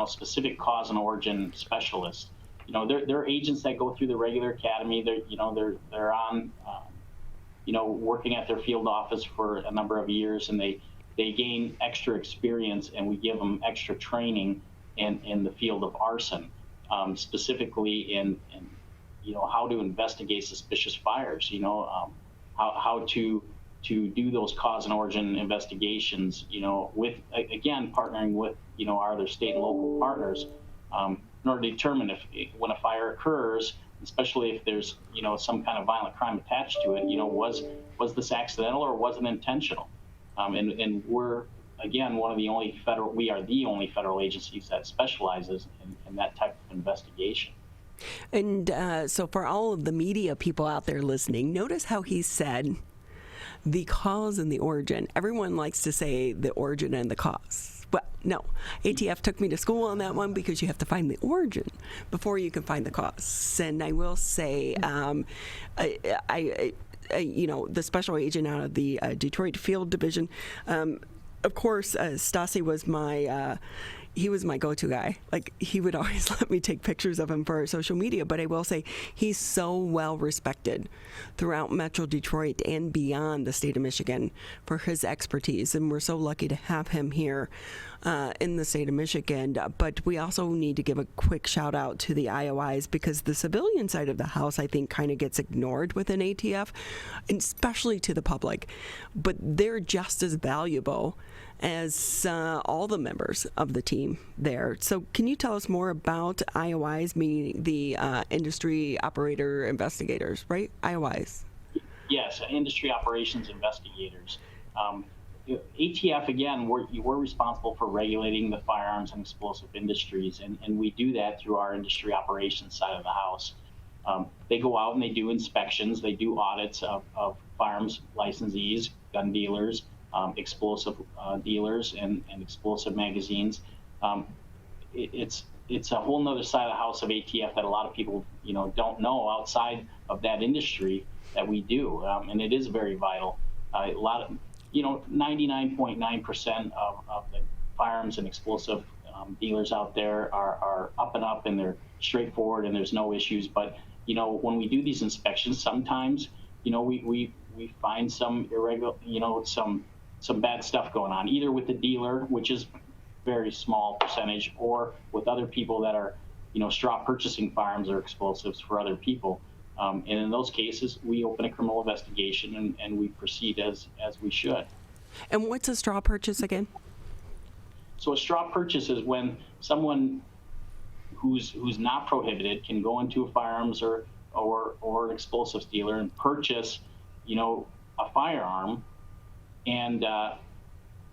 specific cause and origin specialists. They're agents that go through the regular academy. They're on working at their field office for a number of years, and they gain extra experience, and we give them extra training in the field of arson, specifically in how to investigate suspicious fires. How to do those cause and origin investigations, with, again, partnering with, our other state and local partners, in order to determine when a fire occurs, especially if there's, some kind of violent crime attached to it, was this accidental or was it intentional? And we're, again, we are the only federal agencies that specializes in that type of investigation. And so for all of the media people out there listening, notice how he said the cause and the origin. Everyone likes to say the origin and the cause. Well, no. ATF took me to school on that one, because you have to find the origin before you can find the cause. And I will say, the special agent out of the Detroit Field Division, of course, Stassi was he was my go-to guy. Like, he would always let me take pictures of him for our social media, but I will say he's so well respected throughout Metro Detroit and beyond the state of Michigan for his expertise, and we're so lucky to have him here in the state of Michigan. But we also need to give a quick shout out to the IOIs, because the civilian side of the house, I think, kind of gets ignored within ATF, and especially to the public, but they're just as valuable as all the members of the team there. So can you tell us more about IOIs, meaning the industry operator investigators, right? IOIs. Yes, industry operations investigators. ATF, again, we're responsible for regulating the firearms and explosive industries, and we do that through our industry operations side of the house. They go out and they do inspections, they do audits of firearms licensees, gun dealers, explosive dealers, and explosive magazines. It's a whole nother side of the house of ATF that a lot of people don't know outside of that industry that we do, and it is very vital. A lot of 99.9% of the firearms and explosive dealers out there are up and up, and they're straightforward, and there's no issues. But when we do these inspections, sometimes we find some irregular, some bad stuff going on, either with the dealer, which is very small percentage, or with other people that are straw purchasing firearms or explosives for other people. And in those cases, we open a criminal investigation, and we proceed as we should. And what's a straw purchase again? So a straw purchase is when someone who's not prohibited can go into a firearms or explosives dealer and purchase, a firearm, and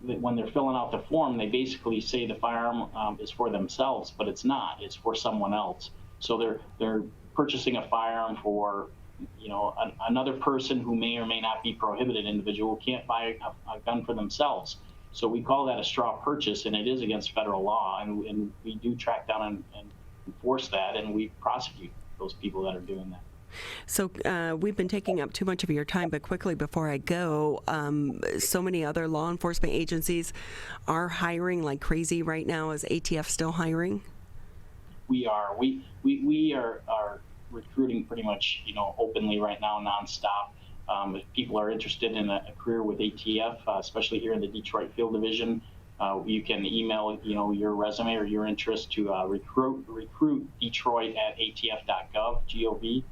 when they're filling out the form, they basically say the firearm is for themselves, but it's not. It's for someone else. So they're purchasing a firearm for another person who may or may not be prohibited individual, can't buy a gun for themselves. So we call that a straw purchase, and it is against federal law, and we do track down and enforce that, and we prosecute those people that are doing that. So we've been taking up too much of your time, but quickly before I go, so many other law enforcement agencies are hiring like crazy right now. Is ATF still hiring? We are. We are recruiting pretty much openly right now, nonstop. If people are interested in a career with ATF, especially here in the Detroit Field Division, you can email your resume or your interest to recruit Detroit at atf.gov,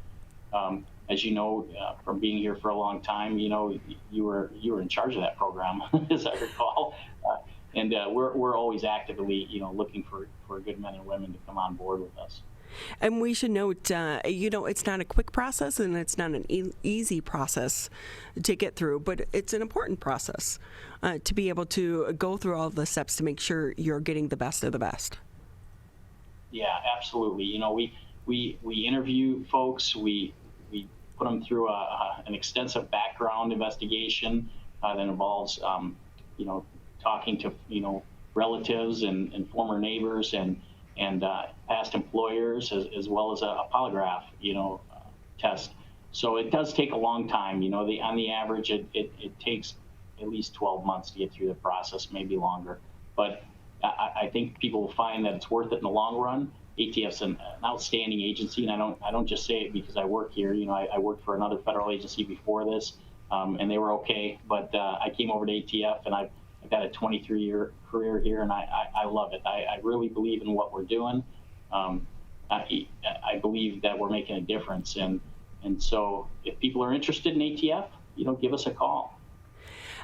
as you know, from being here for a long time, you were in charge of that program, as I recall. And we're always actively, looking for good men and women to come on board with us. And we should note, it's not a quick process and it's not an easy process to get through, but it's an important process to be able to go through all the steps to make sure you're getting the best of the best. Yeah, absolutely. We interview folks. We put them through an extensive background investigation that involves, talking to, relatives and former neighbors and past employers, as well as a polygraph, test. So it does take a long time. On the average, it takes at least 12 months to get through the process, maybe longer. But I think people will find that it's worth it in the long run. ATF's an outstanding agency, and I don't just say it because I work here. I worked for another federal agency before this, and they were okay. But I came over to ATF, and I've got a 23-year career here, and I love it. I really believe in what we're doing. I believe that we're making a difference, and so if people are interested in ATF, give us a call.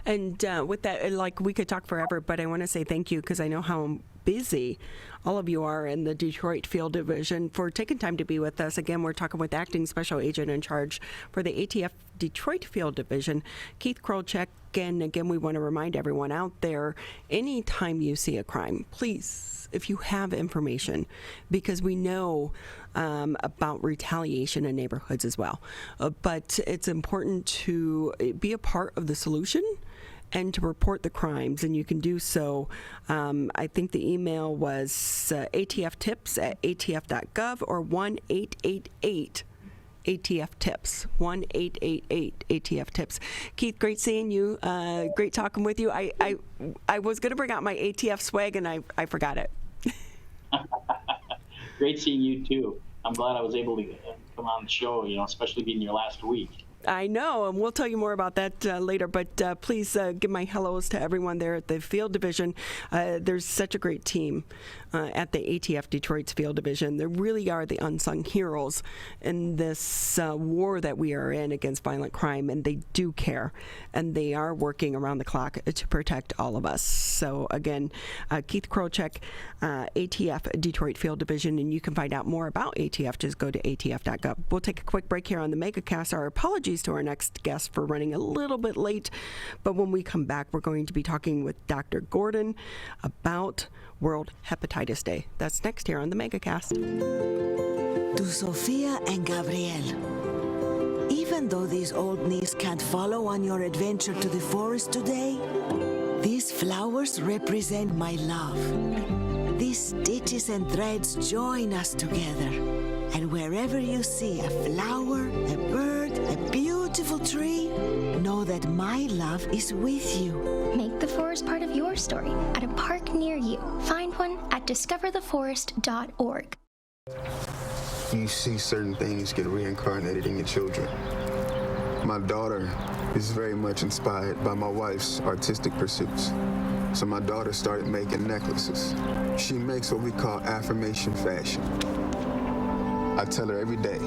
And with that, we could talk forever, but I want to say thank you because I know how busy all of you are in the Detroit Field Division for taking time to be with us. Again, we're talking with Acting Special Agent in Charge for the ATF Detroit Field Division, Keith Krolczyk. And again, we want to remind everyone out there, anytime you see a crime, please, if you have information, because we know about retaliation in neighborhoods as well. But it's important to be a part of the solution and to report the crimes, and you can do so. I think the email was atftips@atf.gov or 1-888 ATF Tips, 1-888 ATF Tips. Keith, great seeing you. Great talking with you. I was going to bring out my ATF swag, and I forgot it. Great seeing you too. I'm glad I was able to come on the show, especially being your last week. I know, and we'll tell you more about that later, but please give my hellos to everyone there at the Field Division. There's such a great team at the ATF Detroit's Field Division. They really are the unsung heroes in this war that we are in against violent crime, and they do care, and they are working around the clock to protect all of us. So again, Keith Krolczyk, ATF Detroit Field Division, and you can find out more about ATF. Just go to atf.gov. We'll take a quick break here on the Megacast. Our apologies to our next guest for running a little bit late, but when we come back, we're going to be talking with Dr. Gordon about World Hepatitis Day. That's next here on the Megacast. To Sophia and Gabriel, even though these old knees can't follow on your adventure to the forest today, these flowers represent my love. These stitches and threads join us together. And wherever you see a flower, a bird, a beautiful tree, know that my love is with you. Make the forest part of your story at a park near you. Find one at discovertheforest.org. You see certain things get reincarnated in your children. My daughter is very much inspired by my wife's artistic pursuits. So my daughter started making necklaces. She makes what we call affirmation fashion. I tell her every day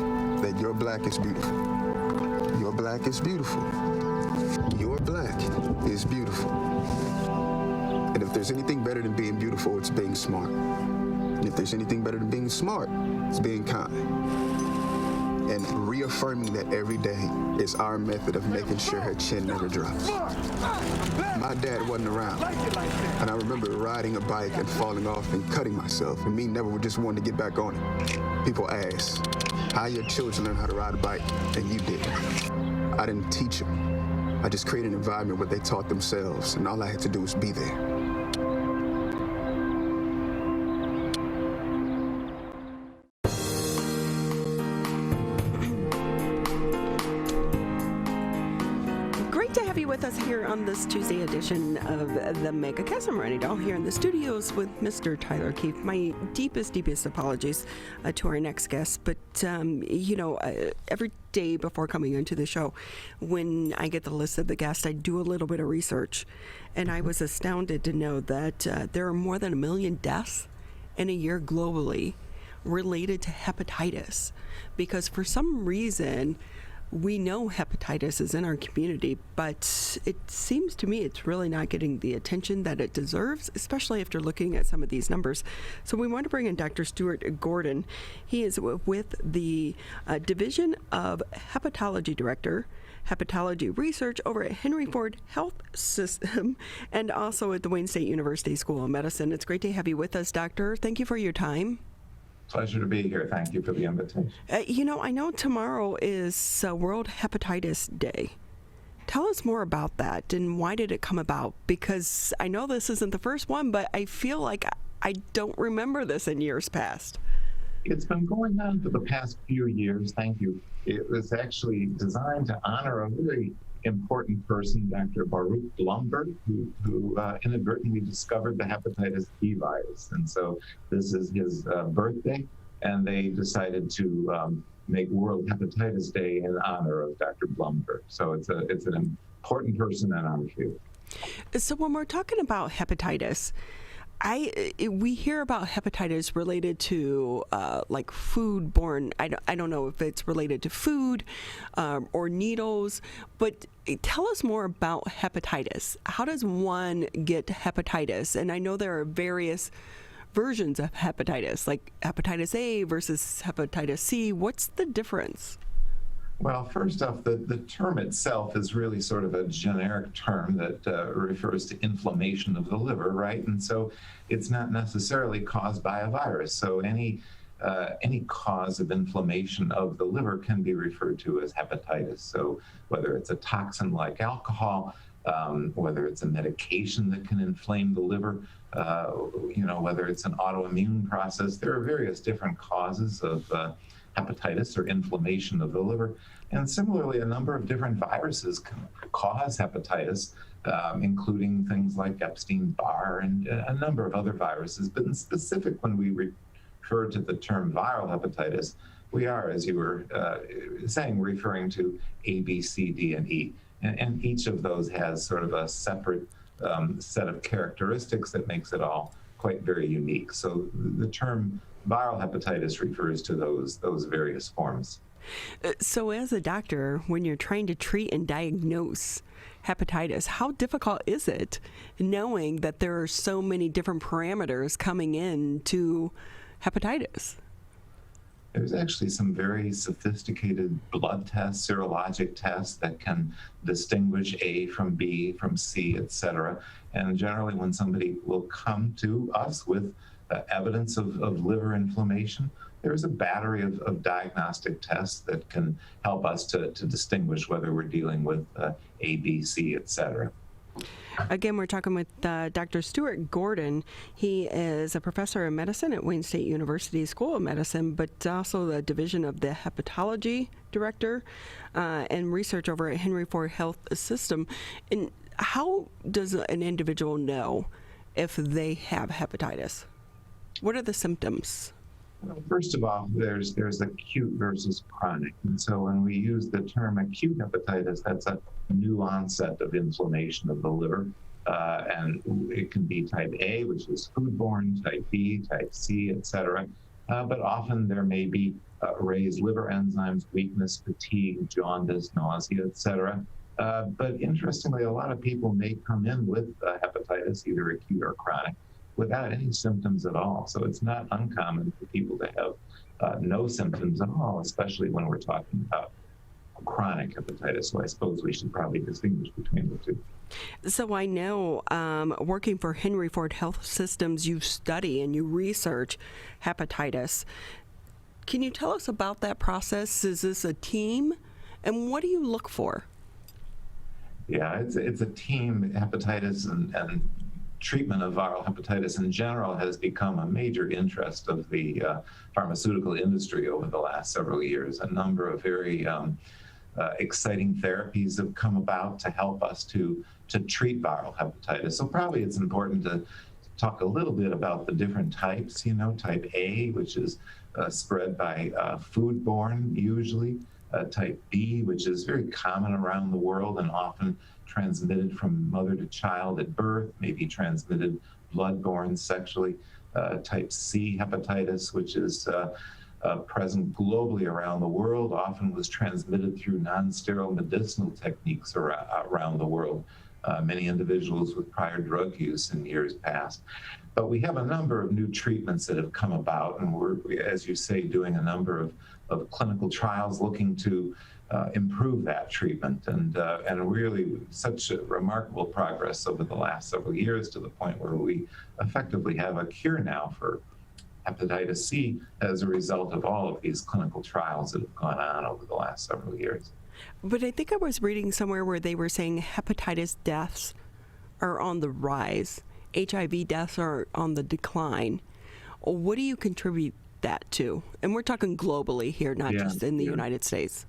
that your black is beautiful. Your black is beautiful. Your black is beautiful. And if there's anything better than being beautiful, it's being smart. And if there's anything better than being smart, it's being kind. And reaffirming that every day is our method of making sure her chin never drops. My dad wasn't around, and I remember riding a bike and falling off and cutting myself, and me never just wanting to get back on it. People ask, how your children learn how to ride a bike, and you did. I didn't teach them. I just created an environment where they taught themselves, and all I had to do was be there. With us here on this Tuesday edition of the Megacast. I'm Ronnie Dahl here in the studios with Mr. Tyler Keefe. My deepest apologies to our next guest. But, every day before coming into the show, when I get the list of the guests, I do a little bit of research. And I was astounded to know that there are more than 1 million deaths in a year globally related to hepatitis. Because for some reason, we know hepatitis is in our community, but it seems to me it's really not getting the attention that it deserves, especially after looking at some of these numbers. So we want to bring in Dr. Stuart Gordon. He is with the Division of Hepatology Director, Hepatology Research over at Henry Ford Health System, and also at the Wayne State University School of Medicine. It's great to have you with us, Doctor. Thank you for your time. Pleasure to be here. Thank you for the invitation. I know tomorrow is World Hepatitis Day. Tell us more about that and why did it come about? Because I know this isn't the first one, but I feel like I don't remember this in years past. It's been going on for the past few years. Thank you. It was actually designed to honor a very important person, Dr. Baruch Blumberg, who inadvertently discovered the hepatitis B virus. And so this is his birthday, and they decided to make World Hepatitis Day in honor of Dr. Blumberg. So it's an important person in our field. So when we're talking about hepatitis, we hear about hepatitis related to like foodborne. I don't know if it's related to food or needles, but tell us more about hepatitis. How does one get hepatitis? And I know there are various versions of hepatitis, like hepatitis A versus hepatitis C. What's the difference? Well, first off, the term itself is really sort of a generic term that refers to inflammation of the liver, right? And so it's not necessarily caused by a virus. So any cause of inflammation of the liver can be referred to as hepatitis. So whether it's a toxin like alcohol, whether it's a medication that can inflame the liver, whether it's an autoimmune process, there are various different causes of hepatitis or inflammation of the liver. And similarly, a number of different viruses can cause hepatitis, including things like Epstein-Barr and a number of other viruses. But in specific, when we refer to the term viral hepatitis, we are, as you were saying, referring to A, B, C, D, and E. And each of those has sort of a separate set of characteristics that makes it all quite very unique. So the term viral hepatitis refers to those various forms. So as a doctor, when you're trying to treat and diagnose hepatitis, how difficult is it knowing that there are so many different parameters coming in to hepatitis? There's actually some very sophisticated blood tests, serologic tests that can distinguish A from B, from C, et cetera. And generally when somebody will come to us with evidence of liver inflammation, there's a battery of diagnostic tests that can help us to distinguish whether we're dealing with A, B, C, et cetera. Again, we're talking with Dr. Stuart Gordon. He is a professor of medicine at Wayne State University School of Medicine, but also the Division of the Hepatology Director and research over at Henry Ford Health System. And how does an individual know if they have hepatitis? What are the symptoms? Well, first of all, there's acute versus chronic. And so when we use the term acute hepatitis, that's a new onset of inflammation of the liver. And it can be type A, which is foodborne, type B, type C, et cetera. But often there may be raised liver enzymes, weakness, fatigue, jaundice, nausea, et cetera. But interestingly, a lot of people may come in with hepatitis, either acute or chronic, without any symptoms at all. So it's not uncommon for people to have no symptoms at all, especially when we're talking about chronic hepatitis. So I suppose we should probably distinguish between the two. So I know working for Henry Ford Health Systems, you study and you research hepatitis. Can you tell us about that process? Is this a team? And what do you look for? Yeah, it's a team. Hepatitis and treatment of viral hepatitis in general has become a major interest of the pharmaceutical industry over the last several years. A number of very exciting therapies have come about to help us to treat viral hepatitis. So probably it's important to talk a little bit about the different types, type A, which is spread by foodborne usually, type B, which is very common around the world and often transmitted from mother to child at birth, maybe transmitted blood-borne sexually. Type C hepatitis, which is present globally around the world, often was transmitted through non-sterile medicinal techniques around the world. Many individuals with prior drug use in years past. But we have a number of new treatments that have come about, and we're, as you say, doing a number of clinical trials looking to improve that treatment, and really such a remarkable progress over the last several years, to the point where we effectively have a cure now for hepatitis C as a result of all of these clinical trials that have gone on over the last several years. But I think I was reading somewhere where they were saying hepatitis deaths are on the rise. HIV deaths are on the decline. What do you contribute that to? And we're talking globally here, not just in the United States.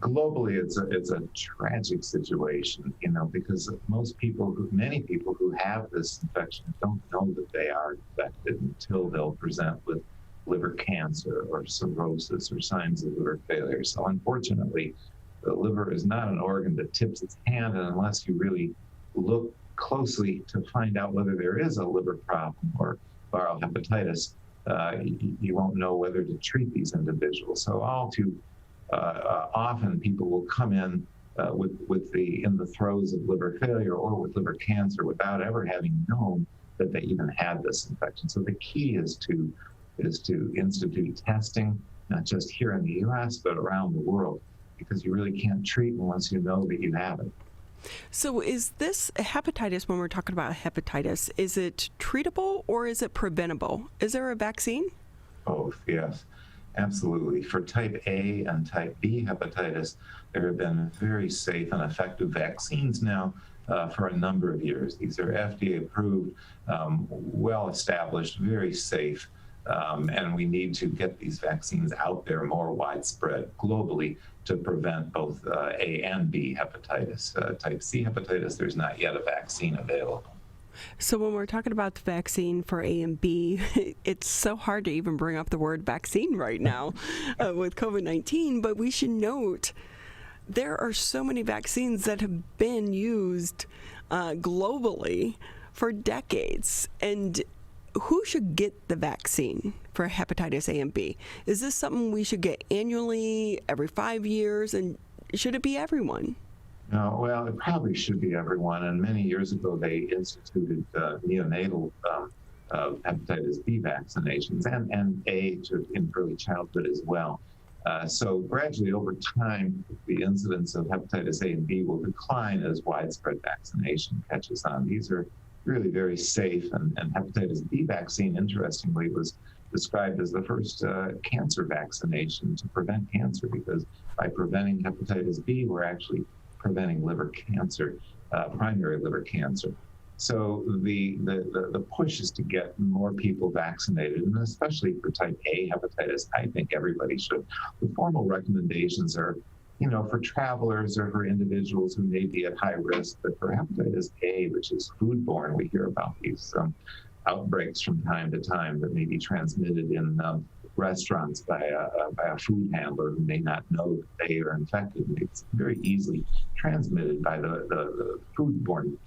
Globally, it's a tragic situation, because many people who have this infection don't know that they are infected until they'll present with liver cancer or cirrhosis or signs of liver failure. So unfortunately, the liver is not an organ that tips its hand, and unless you really look closely to find out whether there is a liver problem or viral hepatitis, you won't know whether to treat these individuals. So all too often people will come in in the throes of liver failure or with liver cancer without ever having known that they even had this infection. So the key is to institute testing, not just here in the U.S., but around the world, because you really can't treat unless you know that you have it. So is this hepatitis, when we're talking about hepatitis, is it treatable or is it preventable? Is there a vaccine? Both, yes, absolutely. For type A and type B hepatitis, there have been very safe and effective vaccines now for a number of years. These are FDA approved, well established, very safe. And we need to get these vaccines out there more widespread globally to prevent both A and B hepatitis. Type C hepatitis, there's not yet a vaccine available. So when we're talking about the vaccine for A and B, it's so hard to even bring up the word vaccine right now with COVID-19, but we should note there are so many vaccines that have been used globally for decades. And who should get the vaccine for hepatitis A and B? Is this something we should get annually, every 5 years, and should it be everyone? No, well, it probably should be everyone. And many years ago, they instituted neonatal hepatitis B vaccinations and A in early childhood as well. So gradually over time, the incidence of hepatitis A and B will decline as widespread vaccination catches on. These are really very safe, and hepatitis B vaccine, interestingly, was described as the first cancer vaccination to prevent cancer, because by preventing hepatitis B, we're actually preventing liver cancer, primary liver cancer. So the push is to get more people vaccinated, and especially for type A hepatitis, I think everybody should. The formal recommendations are, for travelers or for individuals who may be at high risk, but for hepatitis A, which is foodborne, we hear about these outbreaks from time to time that may be transmitted in restaurants by a food handler who may not know that they are infected. It's very easily transmitted by the foodborne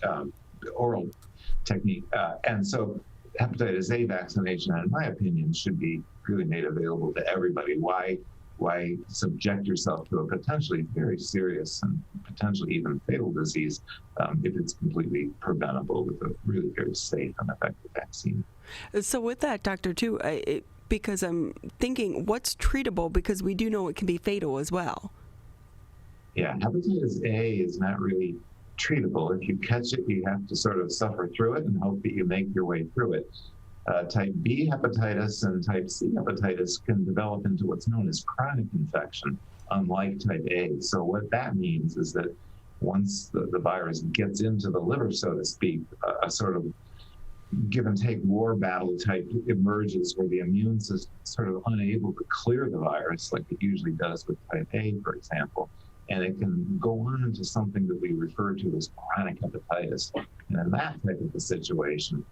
oral technique. And so hepatitis A vaccination, in my opinion, should be really made available to everybody. Why subject yourself to a potentially very serious and potentially even fatal disease if it's completely preventable with a really very safe and effective vaccine? So with that, Doctor, too, because I'm thinking, what's treatable? Because we do know it can be fatal as well. Yeah, hepatitis A is not really treatable. If you catch it, you have to sort of suffer through it and hope that you make your way through it. Type B hepatitis and type C hepatitis can develop into what's known as chronic infection, unlike type A. So what that means is that once the virus gets into the liver, so to speak, a sort of give and take war battle type emerges where the immune system is sort of unable to clear the virus like it usually does with type A, for example. And it can go on into something that we refer to as chronic hepatitis. And in that type of a situation,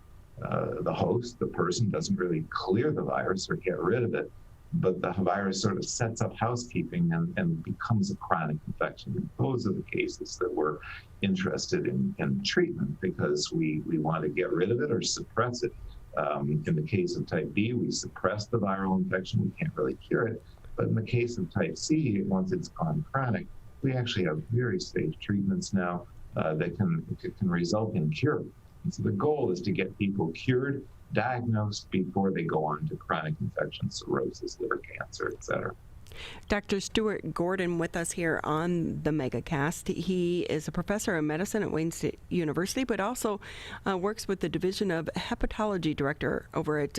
the host, the person, doesn't really clear the virus or get rid of it, but the virus sort of sets up housekeeping and becomes a chronic infection. And those are the cases that we're interested in treatment, because we want to get rid of it or suppress it In the case of type B, we suppress the viral infection. We can't really cure it. But in the case of type C, once it's gone chronic, we actually have very safe treatments now that can result in cure. And so the goal is to get people cured, diagnosed before they go on to chronic infections, cirrhosis, liver cancer, et cetera. Dr. Stuart Gordon with us here on the Megacast. He is a professor of medicine at Wayne State University, but also works with the Division of Hepatology Director over at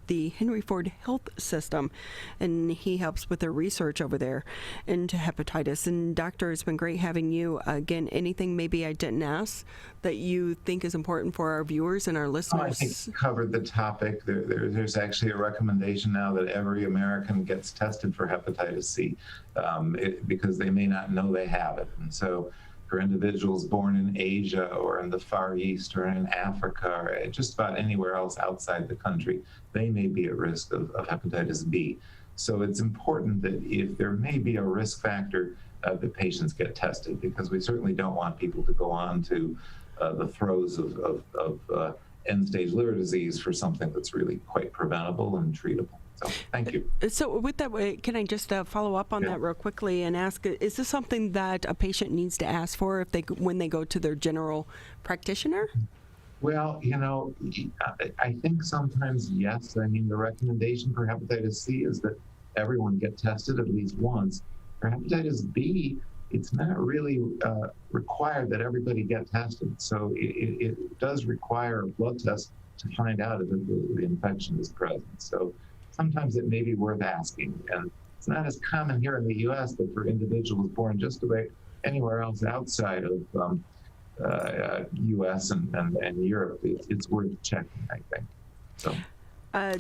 the Henry Ford Health System, and he helps with their research over there into hepatitis. And Doctor, it's been great having you. Again, anything maybe I didn't ask that you think is important for our viewers and our listeners? I think you covered the topic. There's actually a recommendation now that every American gets tested for hepatitis C because they may not know they have it. And so for individuals born in Asia or in the Far East or in Africa or just about anywhere else outside the country, they may be at risk of hepatitis B. So it's important that if there may be a risk factor, that patients get tested, because we certainly don't want people to go on to the throes of end-stage liver disease for something that's really quite preventable and treatable. So thank you. So with that, can I just follow up on that real quickly and ask, is this something that a patient needs to ask for when they go to their general practitioner? Well, I think sometimes yes. I mean, the recommendation for hepatitis C is that everyone get tested at least once. For hepatitis B, it's not really required that everybody get tested. So it does require a blood test to find out if the infection is present. So sometimes it may be worth asking. And it's not as common here in the U.S., but for individuals born just about anywhere else outside of U.S. and Europe, it's worth checking, I think. So.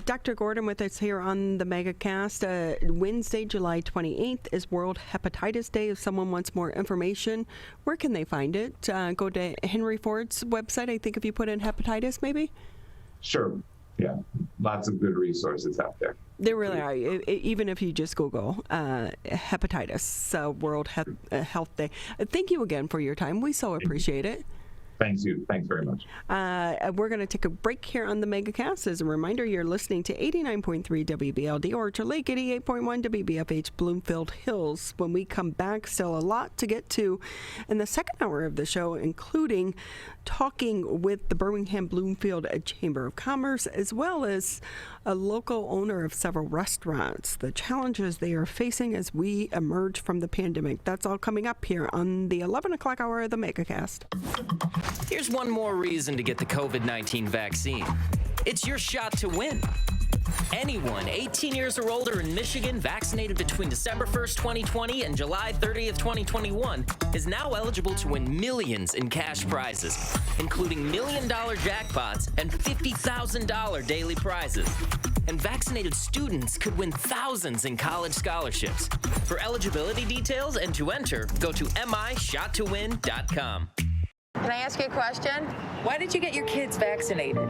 Dr. Gordon with us here on the Megacast. Wednesday, July 28th is World Hepatitis Day. If someone wants more information, where can they find it? Go to Henry Ford's website. I think if you put in hepatitis, maybe? Sure. Yeah. Lots of good resources out there. There really are. Even if you just Google hepatitis, World Health Day. Thank you again for your time. We so appreciate it. Thanks very much. We're going to take a break here on the Megacast. As a reminder, you're listening to 89.3 WBLD Orchard Lake, 88.1 WBFH Bloomfield Hills. When we come back, still a lot to get to in the second hour of the show, including talking with the Birmingham Bloomfield Chamber of Commerce, as well as a local owner of several restaurants, the challenges they are facing as we emerge from the pandemic. That's all coming up here on the 11 o'clock hour of the Megacast. Here's one more reason to get the COVID-19 vaccine. It's your shot to win. Anyone 18 years or older in Michigan vaccinated between December 1st, 2020 and July 30th, 2021 is now eligible to win millions in cash prizes, including $1 million jackpots and $50,000 daily prizes. And vaccinated students could win thousands in college scholarships. For eligibility details and to enter, go to mishottowin.com. Can I ask you a question? Why did you get your kids vaccinated?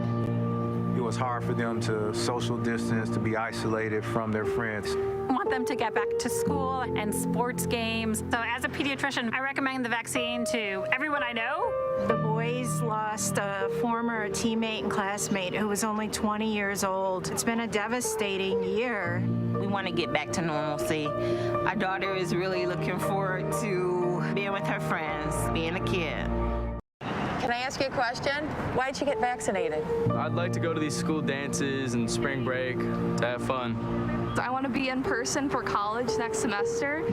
It was hard for them to social distance, to be isolated from their friends. I want them to get back to school and sports games. So as a pediatrician, I recommend the vaccine to everyone I know. The boys lost a former teammate and classmate who was only 20 years old. It's been a devastating year. We want to get back to normalcy. Our daughter is really looking forward to being with her friends, being a kid. Can I ask you a question? Why did you get vaccinated? I'd like to go to these school dances and spring break to have fun. I want to be in person for college next semester.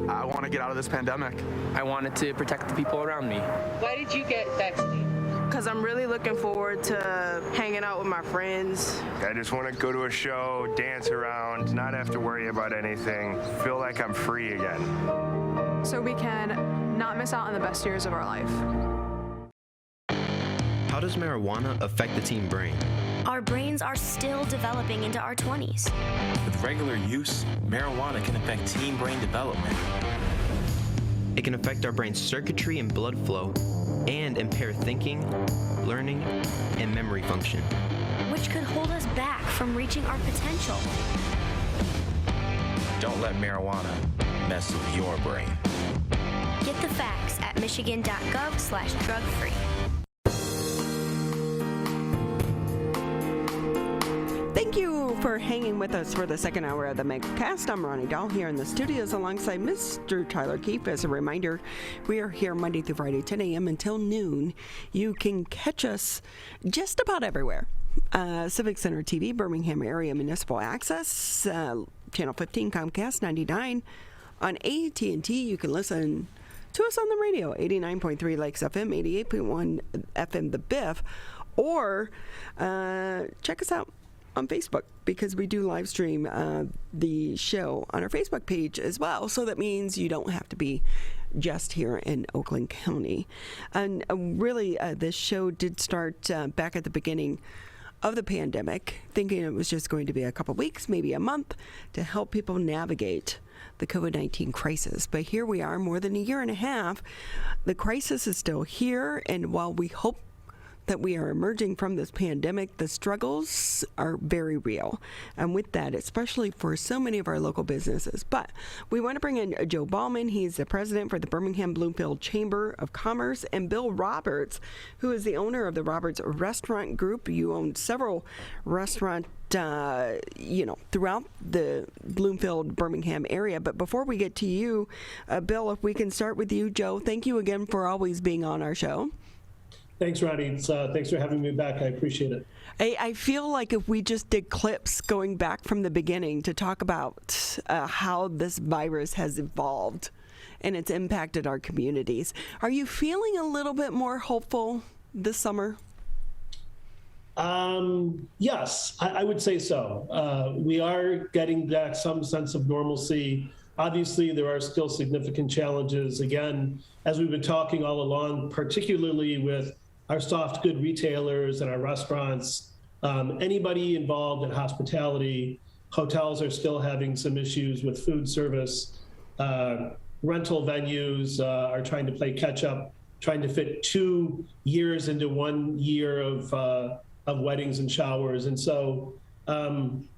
I want to get out of this pandemic. I wanted to protect the people around me. Why did you get vaccinated? Because I'm really looking forward to hanging out with my friends. I just want to go to a show, dance around, not have to worry about anything, feel like I'm free again. So we can not miss out on the best years of our life. How does marijuana affect the teen brain? Our brains are still developing into our 20s. With regular use, marijuana can affect teen brain development. It can affect our brain's circuitry and blood flow and impair thinking, learning, and memory function, which could hold us back from reaching our potential. Don't let marijuana mess with your brain. Get the facts at michigan.gov/drug-free. Thank you for hanging with us for the second hour of the Megacast. I'm Ronnie Dahl here in the studios alongside Mr. Tyler Keefe. As a reminder, we are here Monday through Friday, 10 a.m. until noon. You can catch us just about everywhere. Civic Center TV, Birmingham Area Municipal Access, Channel 15, Comcast 99. On AT&T, you can listen to us on the radio, 89.3 Lakes FM, 88.1 FM The Biff, or check us out on Facebook, because we do live stream the show on our Facebook page as well. So that means you don't have to be just here in Oakland County. And really, this show did start back at the beginning of the pandemic, thinking it was just going to be a couple weeks, maybe a month, to help people navigate the COVID-19 crisis. But here we are, more than a year and a half. The crisis is still here, and while we hope that we are emerging from this pandemic, the struggles are very real. And with that, especially for so many of our local businesses. But we want to bring in Joe Bauman. He's the president for the Birmingham Bloomfield Chamber of Commerce, and Bill Roberts, who is the owner of the Roberts Restaurant Group. You own several restaurants throughout the Bloomfield, Birmingham area. But before we get to you, Bill, if we can start with you, Joe, thank you again for always being on our show. Thanks, Ronnie. Thanks for having me back. I appreciate it. I feel like if we just did clips going back from the beginning to talk about how this virus has evolved and it's impacted our communities. Are you feeling a little bit more hopeful this summer? Yes, I would say so. We are getting back some sense of normalcy. Obviously, there are still significant challenges. Again, as we've been talking all along, particularly with our soft good retailers and our restaurants, anybody involved in hospitality, hotels are still having some issues with food service. Rental venues are trying to play catch up, trying to fit 2 years into 1 year of weddings and showers. And so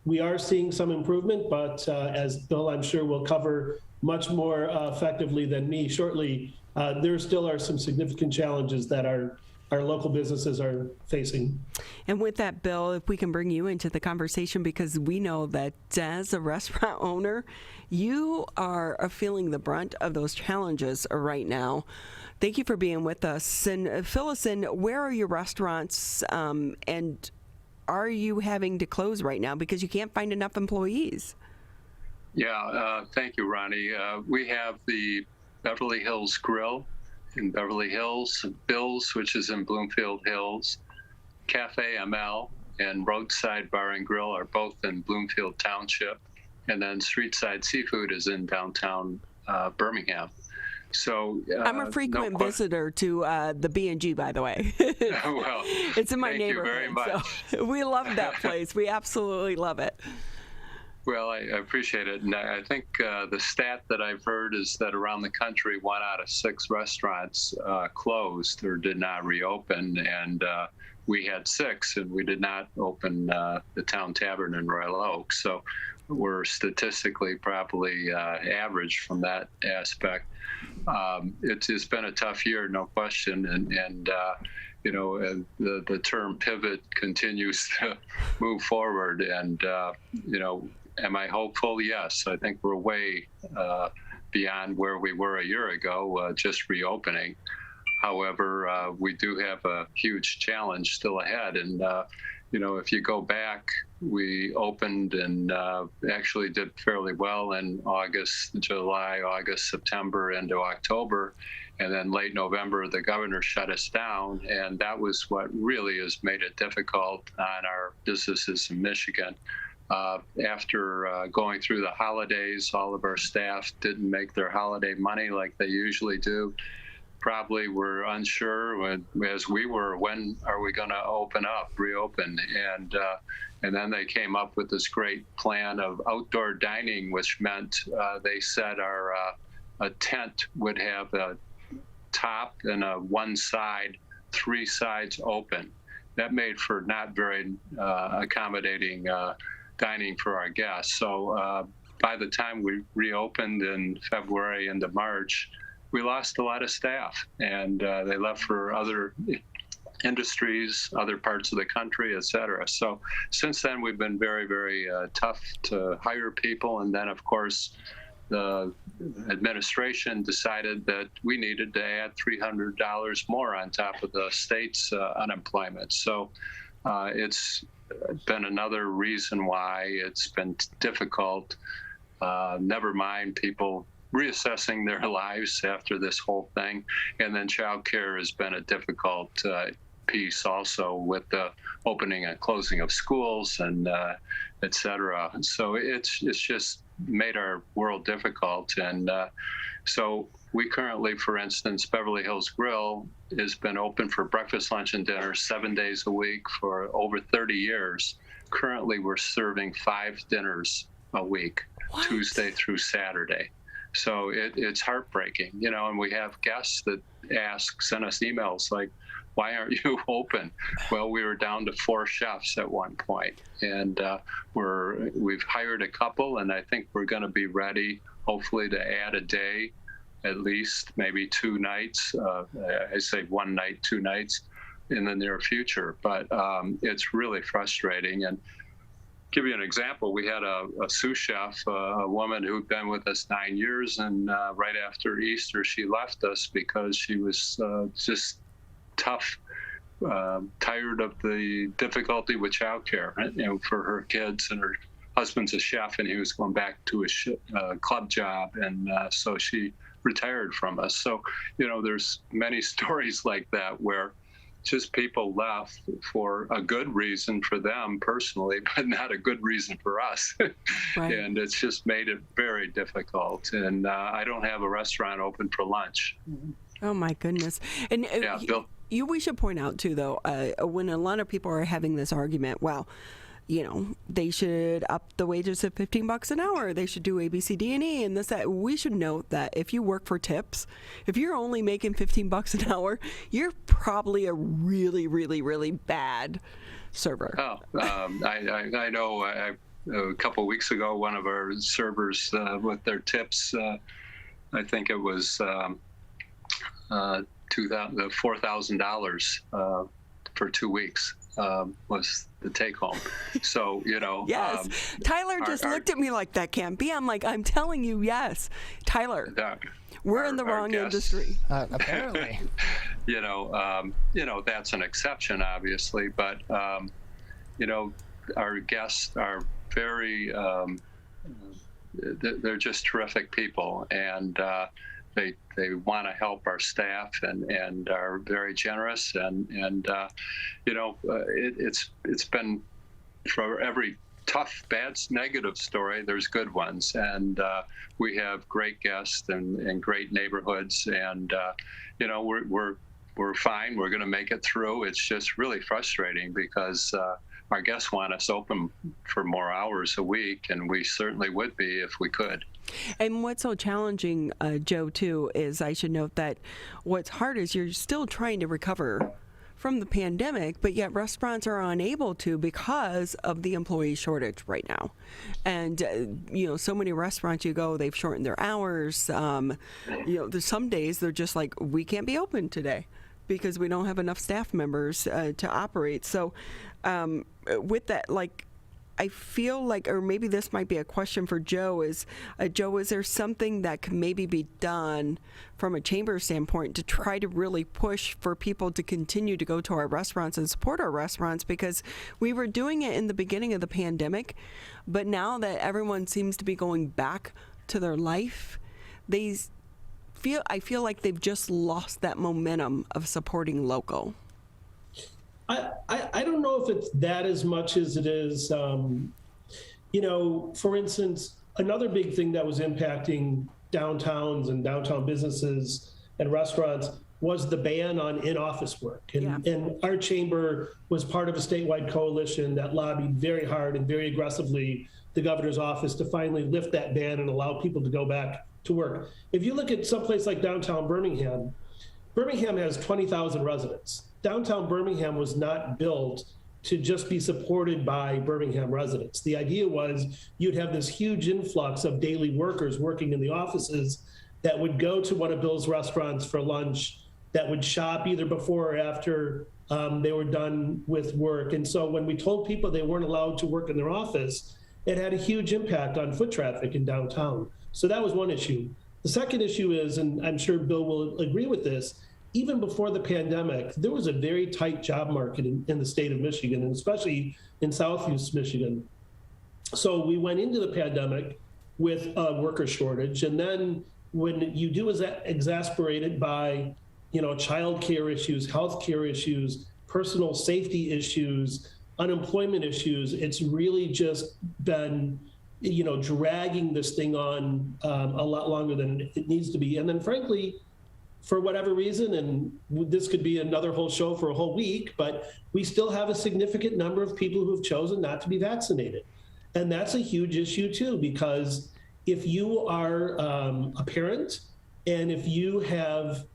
we are seeing some improvement, but as Bill, I'm sure, will cover much more effectively than me shortly, there still are some significant challenges that our local businesses are facing. And with that, Bill, if we can bring you into the conversation, because we know that as a restaurant owner, you are feeling the brunt of those challenges right now. Thank you for being with us. And fill us in, where are your restaurants, and are you having to close right now because you can't find enough employees? Yeah, thank you, Ronnie. We have the Beverly Hills Grill in Beverly Hills, Bill's, which is in Bloomfield Hills, Cafe ML and Roadside Bar and Grill are both in Bloomfield Township, and then Streetside Seafood is in downtown Birmingham. So I'm a frequent visitor to the B&G, by the way. Well, it's in my thank neighborhood. You very much. So we love that place. We absolutely love it. Well, I appreciate it. And I think the stat that I've heard is that around the country, 1 out of 6 restaurants closed or did not reopen. And we had 6, and we did not open the Town Tavern in Royal Oak. So we're statistically probably average from that aspect. It's been a tough year, no question. And the term pivot continues to move forward. And, am I hopeful? Yes. I think we're way beyond where we were a year ago, just reopening. However, we do have a huge challenge still ahead. And, if you go back, we opened and actually did fairly well in July, August, September, into October. And then late November, the governor shut us down. And that was what really has made it difficult on our businesses in Michigan. After going through the holidays, all of our staff didn't make their holiday money like they usually do. Probably were unsure, as we were, when are we going to reopen? And then they came up with this great plan of outdoor dining, which meant they said a tent would have a top and one side, 3 sides open. That made for not very accommodating dining for our guests. So by the time we reopened in February into March, we lost a lot of staff, and they left for other industries, other parts of the country, et cetera. So since then, we've been very, very tough to hire people. And then, of course, the administration decided that we needed to add $300 more on top of the state's unemployment. So it's been another reason why it's been difficult. Never mind people reassessing their lives after this whole thing. And then childcare has been a difficult piece also with the opening and closing of schools and et cetera. So it's just made our world difficult. And so we currently, for instance, Beverly Hills Grill has been open for breakfast, lunch, and dinner 7 days a week for over 30 years. Currently, we're serving 5 dinners a week, Tuesday through Saturday. So it's heartbreaking, you know, and we have guests that send us emails like, why aren't you open? Well, we were down to 4 chefs at one point, and we've hired a couple, and I think we're going to be ready, hopefully, to add a day, at least maybe 2 nights. I say 1 night, 2 nights in the near future, but it's really frustrating. And give you an example, we had a sous chef, a woman who'd been with us 9 years, and right after Easter, she left us because she was just tough, tired of the difficulty with childcare, you know, for her kids, and her husband's a chef, and he was going back to his club job, and so she retired from us. So, you know, there's many stories like that where just people left for a good reason for them personally, but not a good reason for us. Right. And it's just made it very difficult. And I don't have a restaurant open for lunch. Oh my goodness. And yeah, Bill. We should point out too, though, when a lot of people are having this argument, well, you know, they should up the wages to $15 an hour. They should do A, B, C, D, and E, and this, that. We should note that if you work for tips, if you're only making $15 an hour, you're probably a really, really, really bad server. Oh, I know. A couple of weeks ago, one of our servers with their tips, I think it was $4,000 for 2 weeks was the take home. So, you know. Yes. Tyler just looked at me like, that can't be. I'm like, I'm telling you, yes. Tyler, we're in the wrong industry. Apparently. You know, that's an exception, obviously, but, you know, our guests are very, they're just terrific people, and they want to help our staff and are very generous, and you know, it's been, for every tough, bad, negative story, there's good ones, and we have great guests and great neighborhoods, and you know, we're fine. We're going to make it through. It's just really frustrating because our guests want us open for more hours a week, and we certainly would be if we could. And what's so challenging, Joe, too, is I should note that what's hard is you're still trying to recover from the pandemic, but yet restaurants are unable to because of the employee shortage right now. And, you know, so many restaurants you go, they've shortened their hours. You know, there's some days they're just like, we can't be open today because we don't have enough staff members to operate. So with that, like, I feel like, or maybe this might be a question for Joe, is there something that can maybe be done from a chamber standpoint to try to really push for people to continue to go to our restaurants and support our restaurants? Because we were doing it in the beginning of the pandemic, but now that everyone seems to be going back to their life, I feel like they've just lost that momentum of supporting local. I don't know if it's that as much as it is, you know, for instance, another big thing that was impacting downtowns and downtown businesses and restaurants was the ban on in-office work. And our chamber was part of a statewide coalition that lobbied very hard and very aggressively the governor's office to finally lift that ban and allow people to go back to work. If you look at someplace like downtown Birmingham, Birmingham has 20,000 residents. Downtown Birmingham was not built to just be supported by Birmingham residents. The idea was you'd have this huge influx of daily workers working in the offices that would go to one of Bill's restaurants for lunch that would shop either before or after they were done with work. And so when we told people they weren't allowed to work in their office, it had a huge impact on foot traffic in downtown. So that was one issue. The second issue is, and I'm sure Bill will agree with this, even before the pandemic, there was a very tight job market in the state of Michigan, and especially in Southeast Michigan. So we went into the pandemic with a worker shortage. And then when you do is exasperated by, childcare issues, healthcare issues, personal safety issues, unemployment issues, it's really just been, dragging this thing on a lot longer than it needs to be. And then frankly, for whatever reason, and this could be another whole show for a whole week, but we still have a significant number of people who have chosen not to be vaccinated. And that's a huge issue too, because if you are a parent and if you have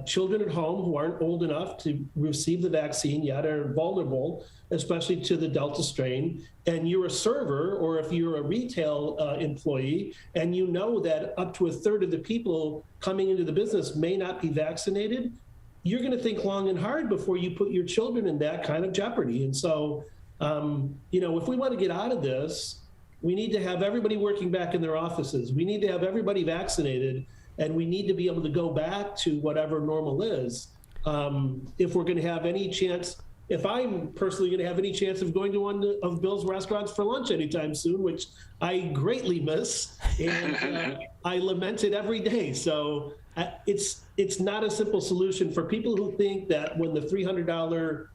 children at home who aren't old enough to receive the vaccine yet, are vulnerable, especially to the Delta strain, and you're a server, or if you're a retail employee, and you know that up to a third of the people coming into the business may not be vaccinated, you're going to think long and hard before you put your children in that kind of jeopardy. And so, if we want to get out of this, we need to have everybody working back in their offices. We need to have everybody vaccinated, and we need to be able to go back to whatever normal is. If we're going to have any chance, if I'm personally going to have any chance of going to one of Bill's restaurants for lunch anytime soon, which I greatly miss, and I lament it every day. So it's not a simple solution for people who think that when the $300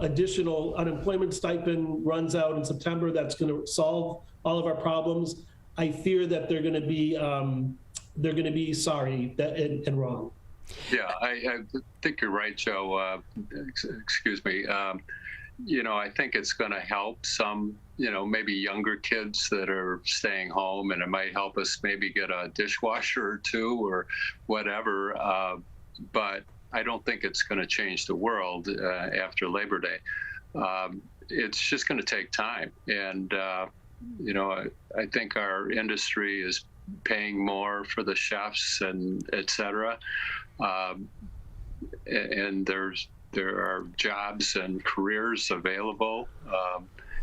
additional unemployment stipend runs out in September, that's going to solve all of our problems. I fear that they're going to be sorry and wrong. Yeah, I think you're right, Joe. Excuse me. I think it's going to help some, maybe younger kids that are staying home, and it might help us maybe get a dishwasher or two or whatever. But I don't think it's going to change the world after Labor Day. It's just going to take time. And, I think our industry is paying more for the chefs and et cetera. And there are jobs and careers available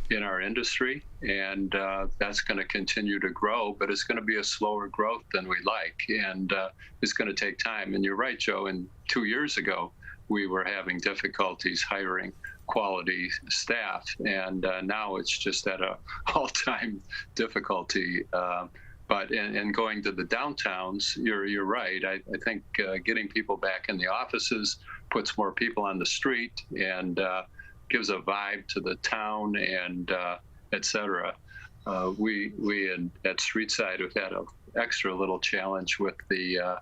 in our industry, and that's going to continue to grow, but it's going to be a slower growth than we like, and it's going to take time. And you're right, Joe, and 2 years ago, we were having difficulties hiring quality staff, and now it's just at an all-time difficulty. But in going to the downtowns, you're right. I think getting people back in the offices puts more people on the street and gives a vibe to the town, and et cetera. We at Streetside have had an extra little challenge with the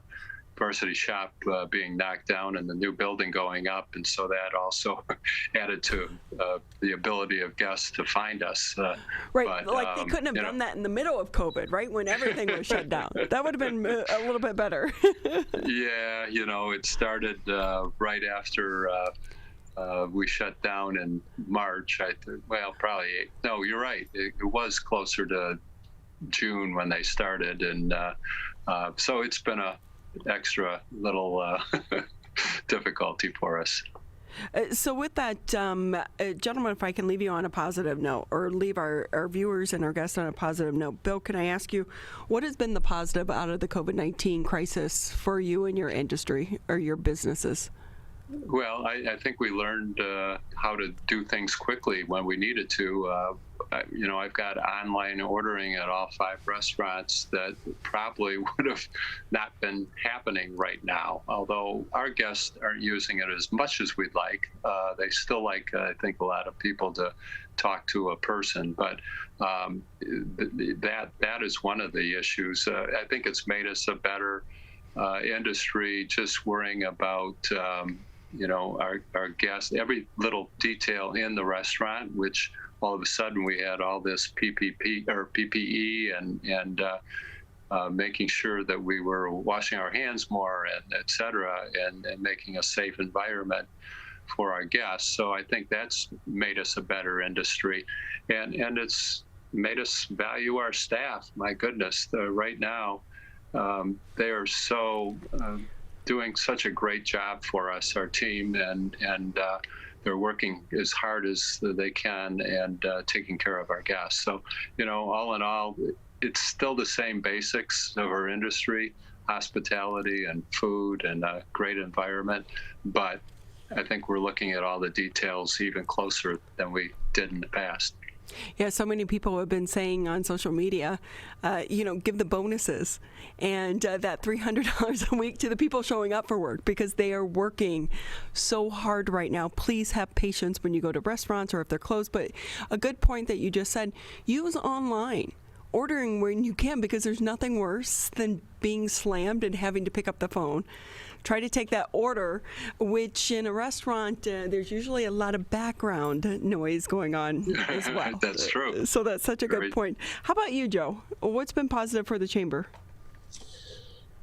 varsity shop being knocked down and the new building going up, and so that also added to the ability of guests to find us. Right, but, they couldn't have done that in the middle of COVID, right, when everything was shut down. That would have been a little bit better. Yeah, it started right after we shut down in March. No, you're right. It was closer to June when they started, and so it's been a extra little difficulty for us. So with that, gentlemen, if I can leave you on a positive note, or leave our viewers and our guests on a positive note, Bill, can I ask you, what has been the positive out of the COVID-19 crisis for you and your industry or your businesses? Well, I think we learned how to do things quickly when we needed to. I've got online ordering at all 5 restaurants that probably would have not been happening right now, although our guests aren't using it as much as we'd like. They still like, I think, a lot of people to talk to a person, but that is one of the issues. I think it's made us a better industry, just worrying about our guests, every little detail in the restaurant, which all of a sudden we had all this PPE and making sure that we were washing our hands more, and et cetera, and making a safe environment for our guests. So I think that's made us a better industry, and it's made us value our staff. My goodness, right now they are so doing such a great job for us, our team, and they're working as hard as they can and taking care of our guests. So, all in all, it's still the same basics of our industry, hospitality and food and a great environment, but I think we're looking at all the details even closer than we did in the past. Yeah, so many people have been saying on social media, give the bonuses and that $300 a week to the people showing up for work because they are working so hard right now. Please have patience when you go to restaurants or if they're closed. But a good point that you just said, use online. Ordering when you can, because there's nothing worse than being slammed and having to pick up the phone. Try to take that order, which in a restaurant, there's usually a lot of background noise going on as well. That's true. So that's such a good point. How about you, Joe? What's been positive for the Chamber?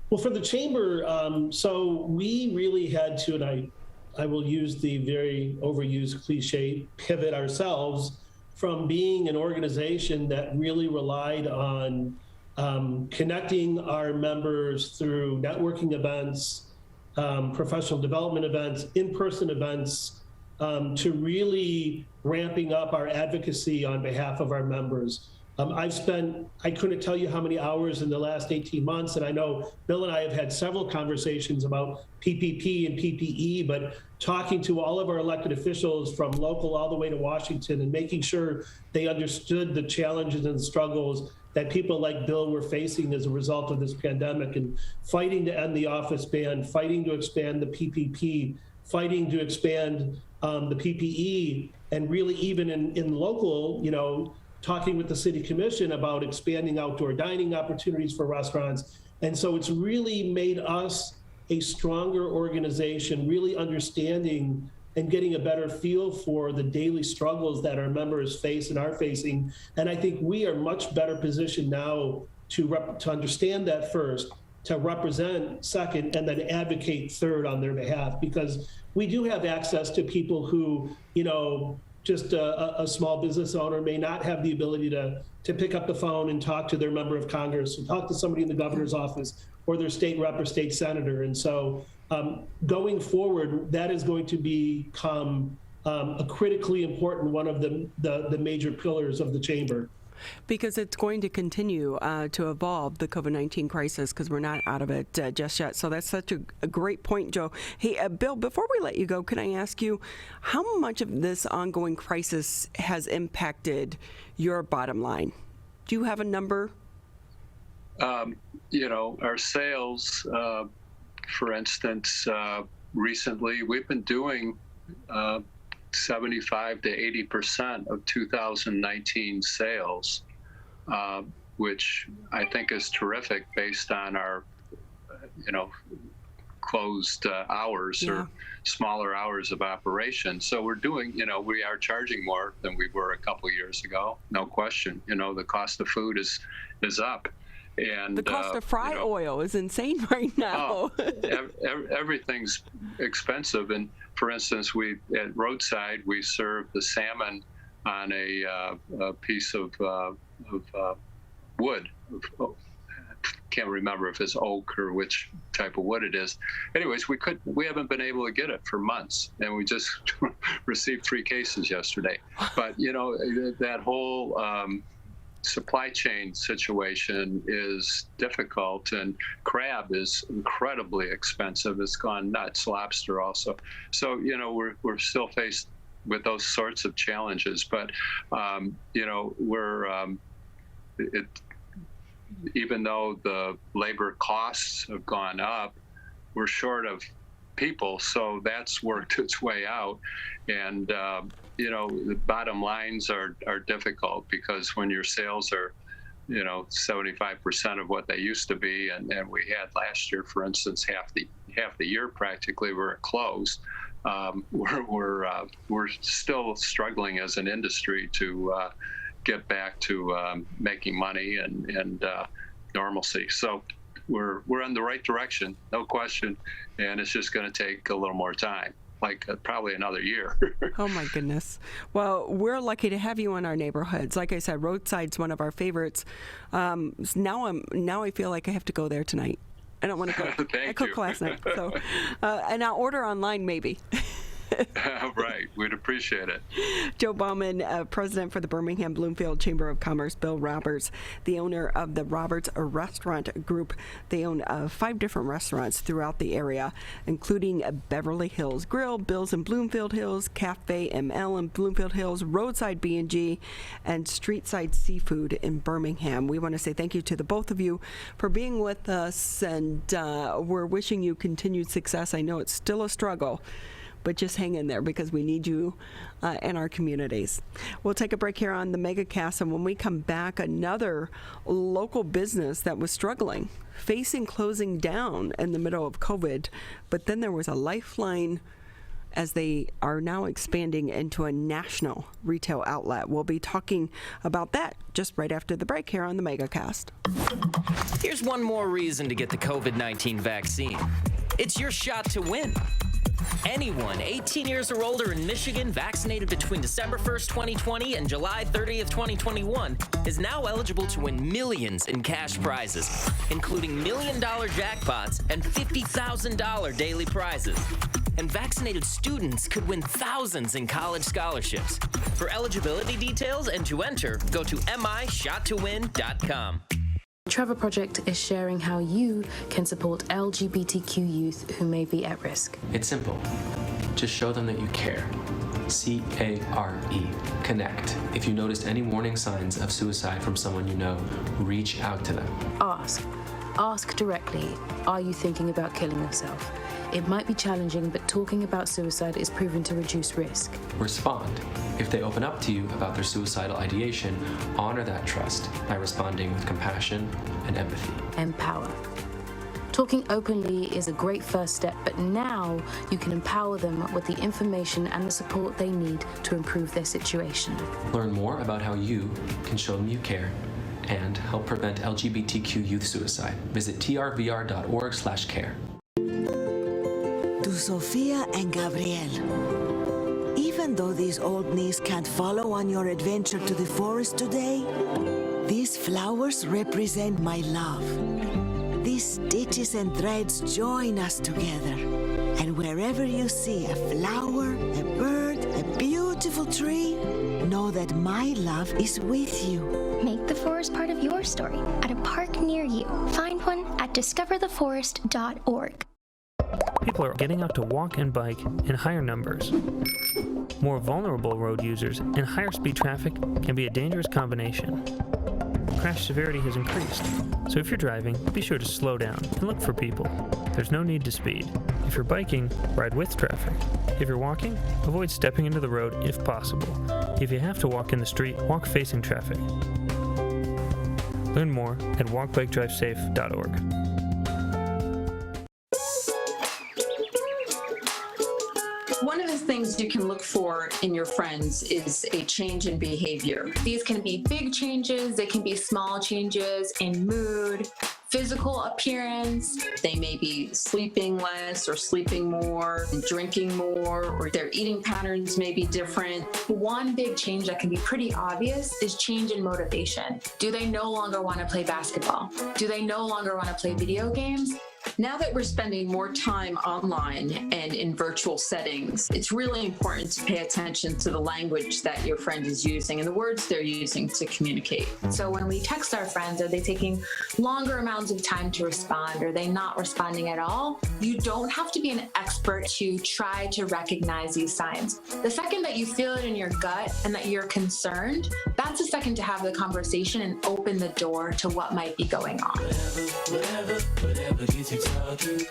Well, for the Chamber, so we really had to, and I will use the very overused cliche, pivot ourselves from being an organization that really relied on connecting our members through networking events, professional development events, in-person events, to really ramping up our advocacy on behalf of our members. I couldn't tell you how many hours in the last 18 months, and I know Bill and I have had several conversations about PPP and PPE, but talking to all of our elected officials from local all the way to Washington and making sure they understood the challenges and struggles that people like Bill were facing as a result of this pandemic, and fighting to end the office ban, fighting to expand the PPP, fighting to expand the PPE, and really even in local, talking with the city commission about expanding outdoor dining opportunities for restaurants. And so it's really made us a stronger organization, really understanding and getting a better feel for the daily struggles that our members face and are facing. And I think we are much better positioned now to understand that first, to represent second, and then advocate third on their behalf, because we do have access to people who, just a small business owner may not have the ability to pick up the phone and talk to their member of Congress, or talk to somebody in the governor's office, or their state rep or state senator. And so going forward, that is going to become a critically important one of the major pillars of the Chamber. Because it's going to continue to evolve, the COVID-19 crisis, because we're not out of it just yet. So that's such a great point, Joe. Hey, Bill, before we let you go, can I ask you how much of this ongoing crisis has impacted your bottom line? Do you have a number? Our sales, for instance, recently we've been doing 75 to 80% of 2019 sales, which I think is terrific based on our, closed hours or smaller hours of operation. So we're doing, we are charging more than we were a couple of years ago, no question. The cost of food is up. And the cost of fry oil is insane right now. Everything's expensive. And for instance, at roadside, we serve the salmon on a piece of wood. Can't remember if it's oak or which type of wood it is. Anyways, we haven't been able to get it for months, and we just received 3 cases yesterday. But that whole supply chain situation is difficult, and crab is incredibly expensive. It's gone nuts. Lobster also. So we're still faced with those sorts of challenges, but even though the labor costs have gone up, we're short of people, so that's worked its way out. And the bottom lines are difficult, because when your sales are 75% of what they used to be, and we had last year, for instance, half the year practically were closed. We're still struggling as an industry to get back to making money and normalcy. So we're in the right direction, no question, and it's just going to take a little more time, like probably another year. Oh my goodness. Well, we're lucky to have you in our neighborhoods. Like I said, roadside's one of our favorites. Now I feel like I have to go there tonight. I don't want to cook. Thank I cook you. last night. So, and I'll order online maybe. Right. We'd appreciate it. Joe Bauman, president for the Birmingham Bloomfield Chamber of Commerce. Bill Roberts, the owner of the Roberts Restaurant Group. They own 5 different restaurants throughout the area, including Beverly Hills Grill, Bill's in Bloomfield Hills, Cafe ML in Bloomfield Hills, Roadside B&G, and Streetside Seafood in Birmingham. We want to say thank you to the both of you for being with us, and we're wishing you continued success. I know it's still a struggle, but just hang in there because we need you in our communities. We'll take a break here on the Megacast, and when we come back, another local business that was struggling, facing closing down in the middle of COVID, but then there was a lifeline as they are now expanding into a national retail outlet. We'll be talking about that just right after the break here on the Megacast. Here's one more reason to get the COVID-19 vaccine. It's your shot to win. Anyone 18 years or older in Michigan vaccinated between December 1st, 2020 and July 30th, 2021 is now eligible to win millions in cash prizes, including $1 million jackpots and $50,000 daily prizes. And vaccinated students could win thousands in college scholarships. For eligibility details and to enter, go to mishottowin.com. The Trevor Project is sharing how you can support LGBTQ youth who may be at risk. It's simple. Just show them that you care. C-A-R-E. Connect. If you noticed any warning signs of suicide from someone you know, reach out to them. Ask. Ask directly, are you thinking about killing yourself? It might be challenging, but talking about suicide is proven to reduce risk. Respond. If they open up to you about their suicidal ideation, honor that trust by responding with compassion and empathy. Empower. Talking openly is a great first step, but now you can empower them with the information and the support they need to improve their situation. Learn more about how you can show them you care and help prevent LGBTQ youth suicide. Visit trvr.org/care. To Sofia and Gabriel. Even though these old knees can't follow on your adventure to the forest today, these flowers represent my love. These stitches and threads join us together. And wherever you see a flower, a bird, a beautiful tree, know that my love is with you. Make the forest part of your story at a park near you. Find one at discovertheforest.org. People are getting out to walk and bike in higher numbers. More vulnerable road users and higher speed traffic can be a dangerous combination. Crash severity has increased, so if you're driving, be sure to slow down and look for people. There's no need to speed. If you're biking, ride with traffic. If you're walking, avoid stepping into the road if possible. If you have to walk in the street, walk facing traffic. Learn more at walkbikedrivesafe.org. One of the things you can look for in your friends is a change in behavior. These can be big changes, they can be small changes in mood, physical appearance. They may be sleeping less or sleeping more, drinking more, or their eating patterns may be different. One big change that can be pretty obvious is change in motivation. Do they no longer want to play basketball? Do they no longer want to play video games? Now that we're spending more time online and in virtual settings, it's really important to pay attention to the language that your friend is using and the words they're using to communicate. So when we text our friends, are they taking longer amounts of time to respond? Are they not responding at all? You don't have to be an expert to try to recognize these signs. The second that you feel it in your gut and that you're concerned, that's the second to have the conversation and open the door to what might be going on. Whatever gets you talking.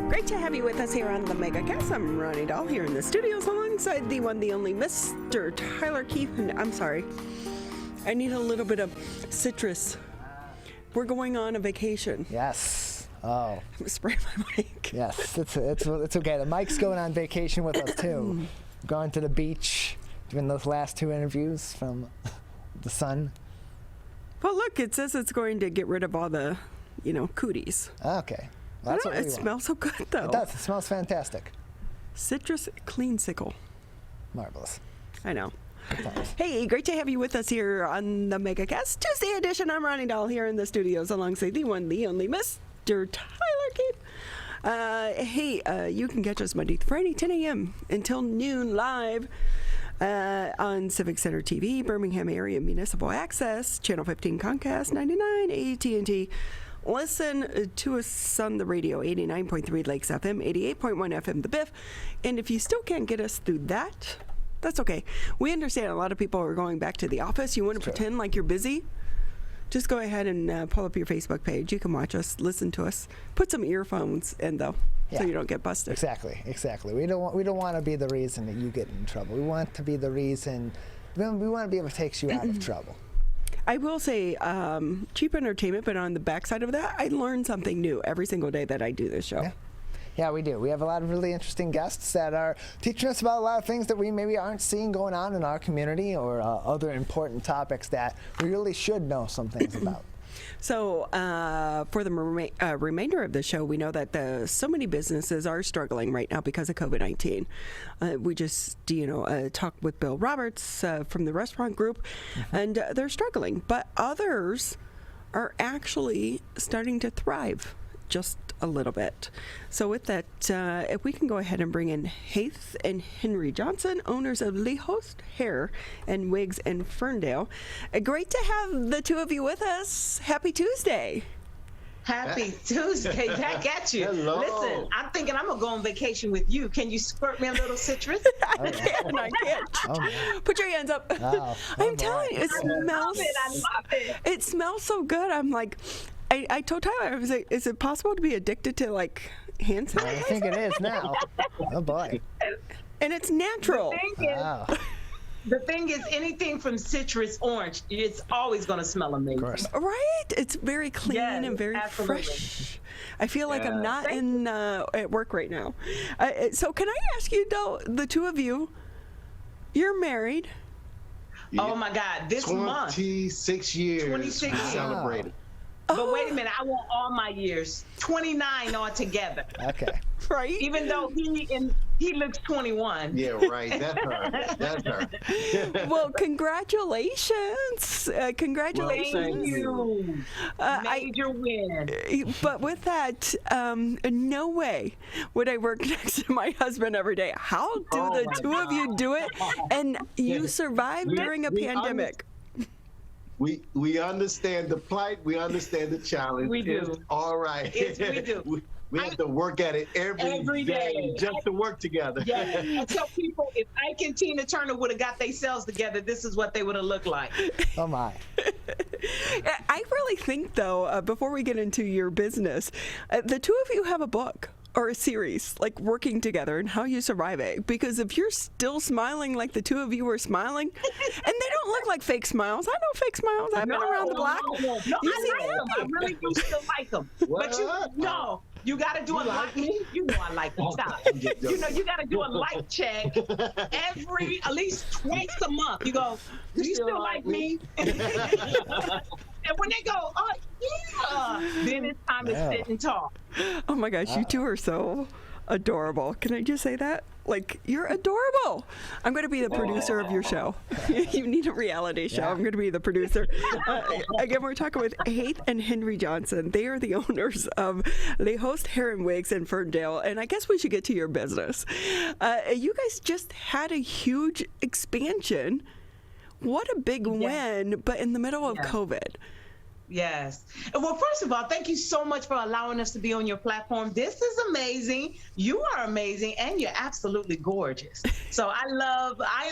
Great to have you with us here on the Megacast. I'm Ronnie Dahl here in the studios alongside the one, the only Mr. Tyler Keith. And I'm sorry, I need a little bit of citrus. We're going on a vacation. Yes. Oh. Spray my mic. Yes, it's okay. The mic's going on vacation with us too. Going to the beach, doing those last 2 interviews from the sun. Well, look, it says it's going to get rid of all the, cooties. Okay. Well, that's what we want. Smells so good, though. It does. It smells fantastic. Citrus cleansicle. Marvelous. I know. Hey, great to have you with us here on the Megacast Tuesday edition. I'm Ronnie Dahl here in the studios alongside the one, the only Mr. Tyler Cape. You can catch us Monday through Friday, 10 a.m. until noon live on Civic Center TV, Birmingham Area Municipal Access, Channel 15 Comcast, 99 AT&T. Listen to us on the radio, 89.3 Lakes FM, 88.1 FM The Biff. And if you still can't get us through that, that's okay. We understand a lot of people are going back to the office. You want to pretend like you're busy? Just go ahead and pull up your Facebook page. You can watch us, listen to us, put some earphones in though, so you don't get busted. Exactly. We don't want to be the reason that you get in trouble. We want to be the reason. We want to be able to take you out of trouble. I will say, cheap entertainment, but on the backside of that, I learn something new every single day that I do this show. Yeah, we do. We have a lot of really interesting guests that are teaching us about a lot of things that we maybe aren't seeing going on in our community, or other important topics that we really should know some things about. So for the remainder of the show, we know that so many businesses are struggling right now because of COVID-19. We just, talked with Bill Roberts from the restaurant group, and they're struggling. But others are actually starting to thrive just a little bit. So with that, if we can go ahead and bring in Haith and Henry Johnson, owners of LeHost Hair and Wigs in Ferndale. Great to have the two of you with us. Happy Tuesday. Happy Tuesday. Back at you. Hello. Listen, I'm thinking I'm going to go on vacation with you. Can you squirt me a little citrus? I can't. Put your hands up. I'm telling you, it smells. I love it. It smells so good. I'm like, I told Tyler, I was like, is it possible to be addicted to like hand sanitizer? I think it is now. Oh boy. And it's natural. The thing is, anything from citrus, orange, it's always going to smell amazing. Right? It's very clean and very fresh. I feel like I'm not at work right now. So can I ask you, though, the two of you, you're married. Oh my God, this month. 26 years. 26 years. Celebrated. But wait a minute, I want all my years, 29 altogether. Okay. Right. Even though he looks 21. Yeah, right. That's her. Well, congratulations. Congratulations. Thank you. Major win. But with that, no way would I work next to my husband every day. How do the two of you do it? And you survived during a pandemic. We understand the plight. We understand the challenge. We do. It's all right. We do. We have to work at it every day just to work together. Yeah. I tell people, if Ike and Tina Turner would have got themselves together, this is what they would have looked like. Oh my. I really think, though, before we get into your business, the two of you have a book or a series, like working together and how you survive it. Because if you're still smiling like the two of you were smiling, and they don't look like fake smiles. I know fake smiles. I've been around the block. No, I like them. I really do still like them. But you got to do a like me. You know I like them. Stop. You got to do a like check at least twice a month. You go, do you still like me? And when they go, oh, yeah, then it's time to sit and talk. Oh my gosh, you two are so adorable. Can I just say that? Like, you're adorable. I'm going to be the producer of your show. You need a reality show. I'm going to be the producer. Again, we're talking with Haith and Henry Johnson. They are the owners of LeHost Hair and Wigs in Ferndale. And I guess we should get to your business. You guys just had a huge expansion. What a big win, but in the middle of COVID. Yes. Well, first of all, thank you so much for allowing us to be on your platform. This is amazing. You are amazing, and you're absolutely gorgeous. So I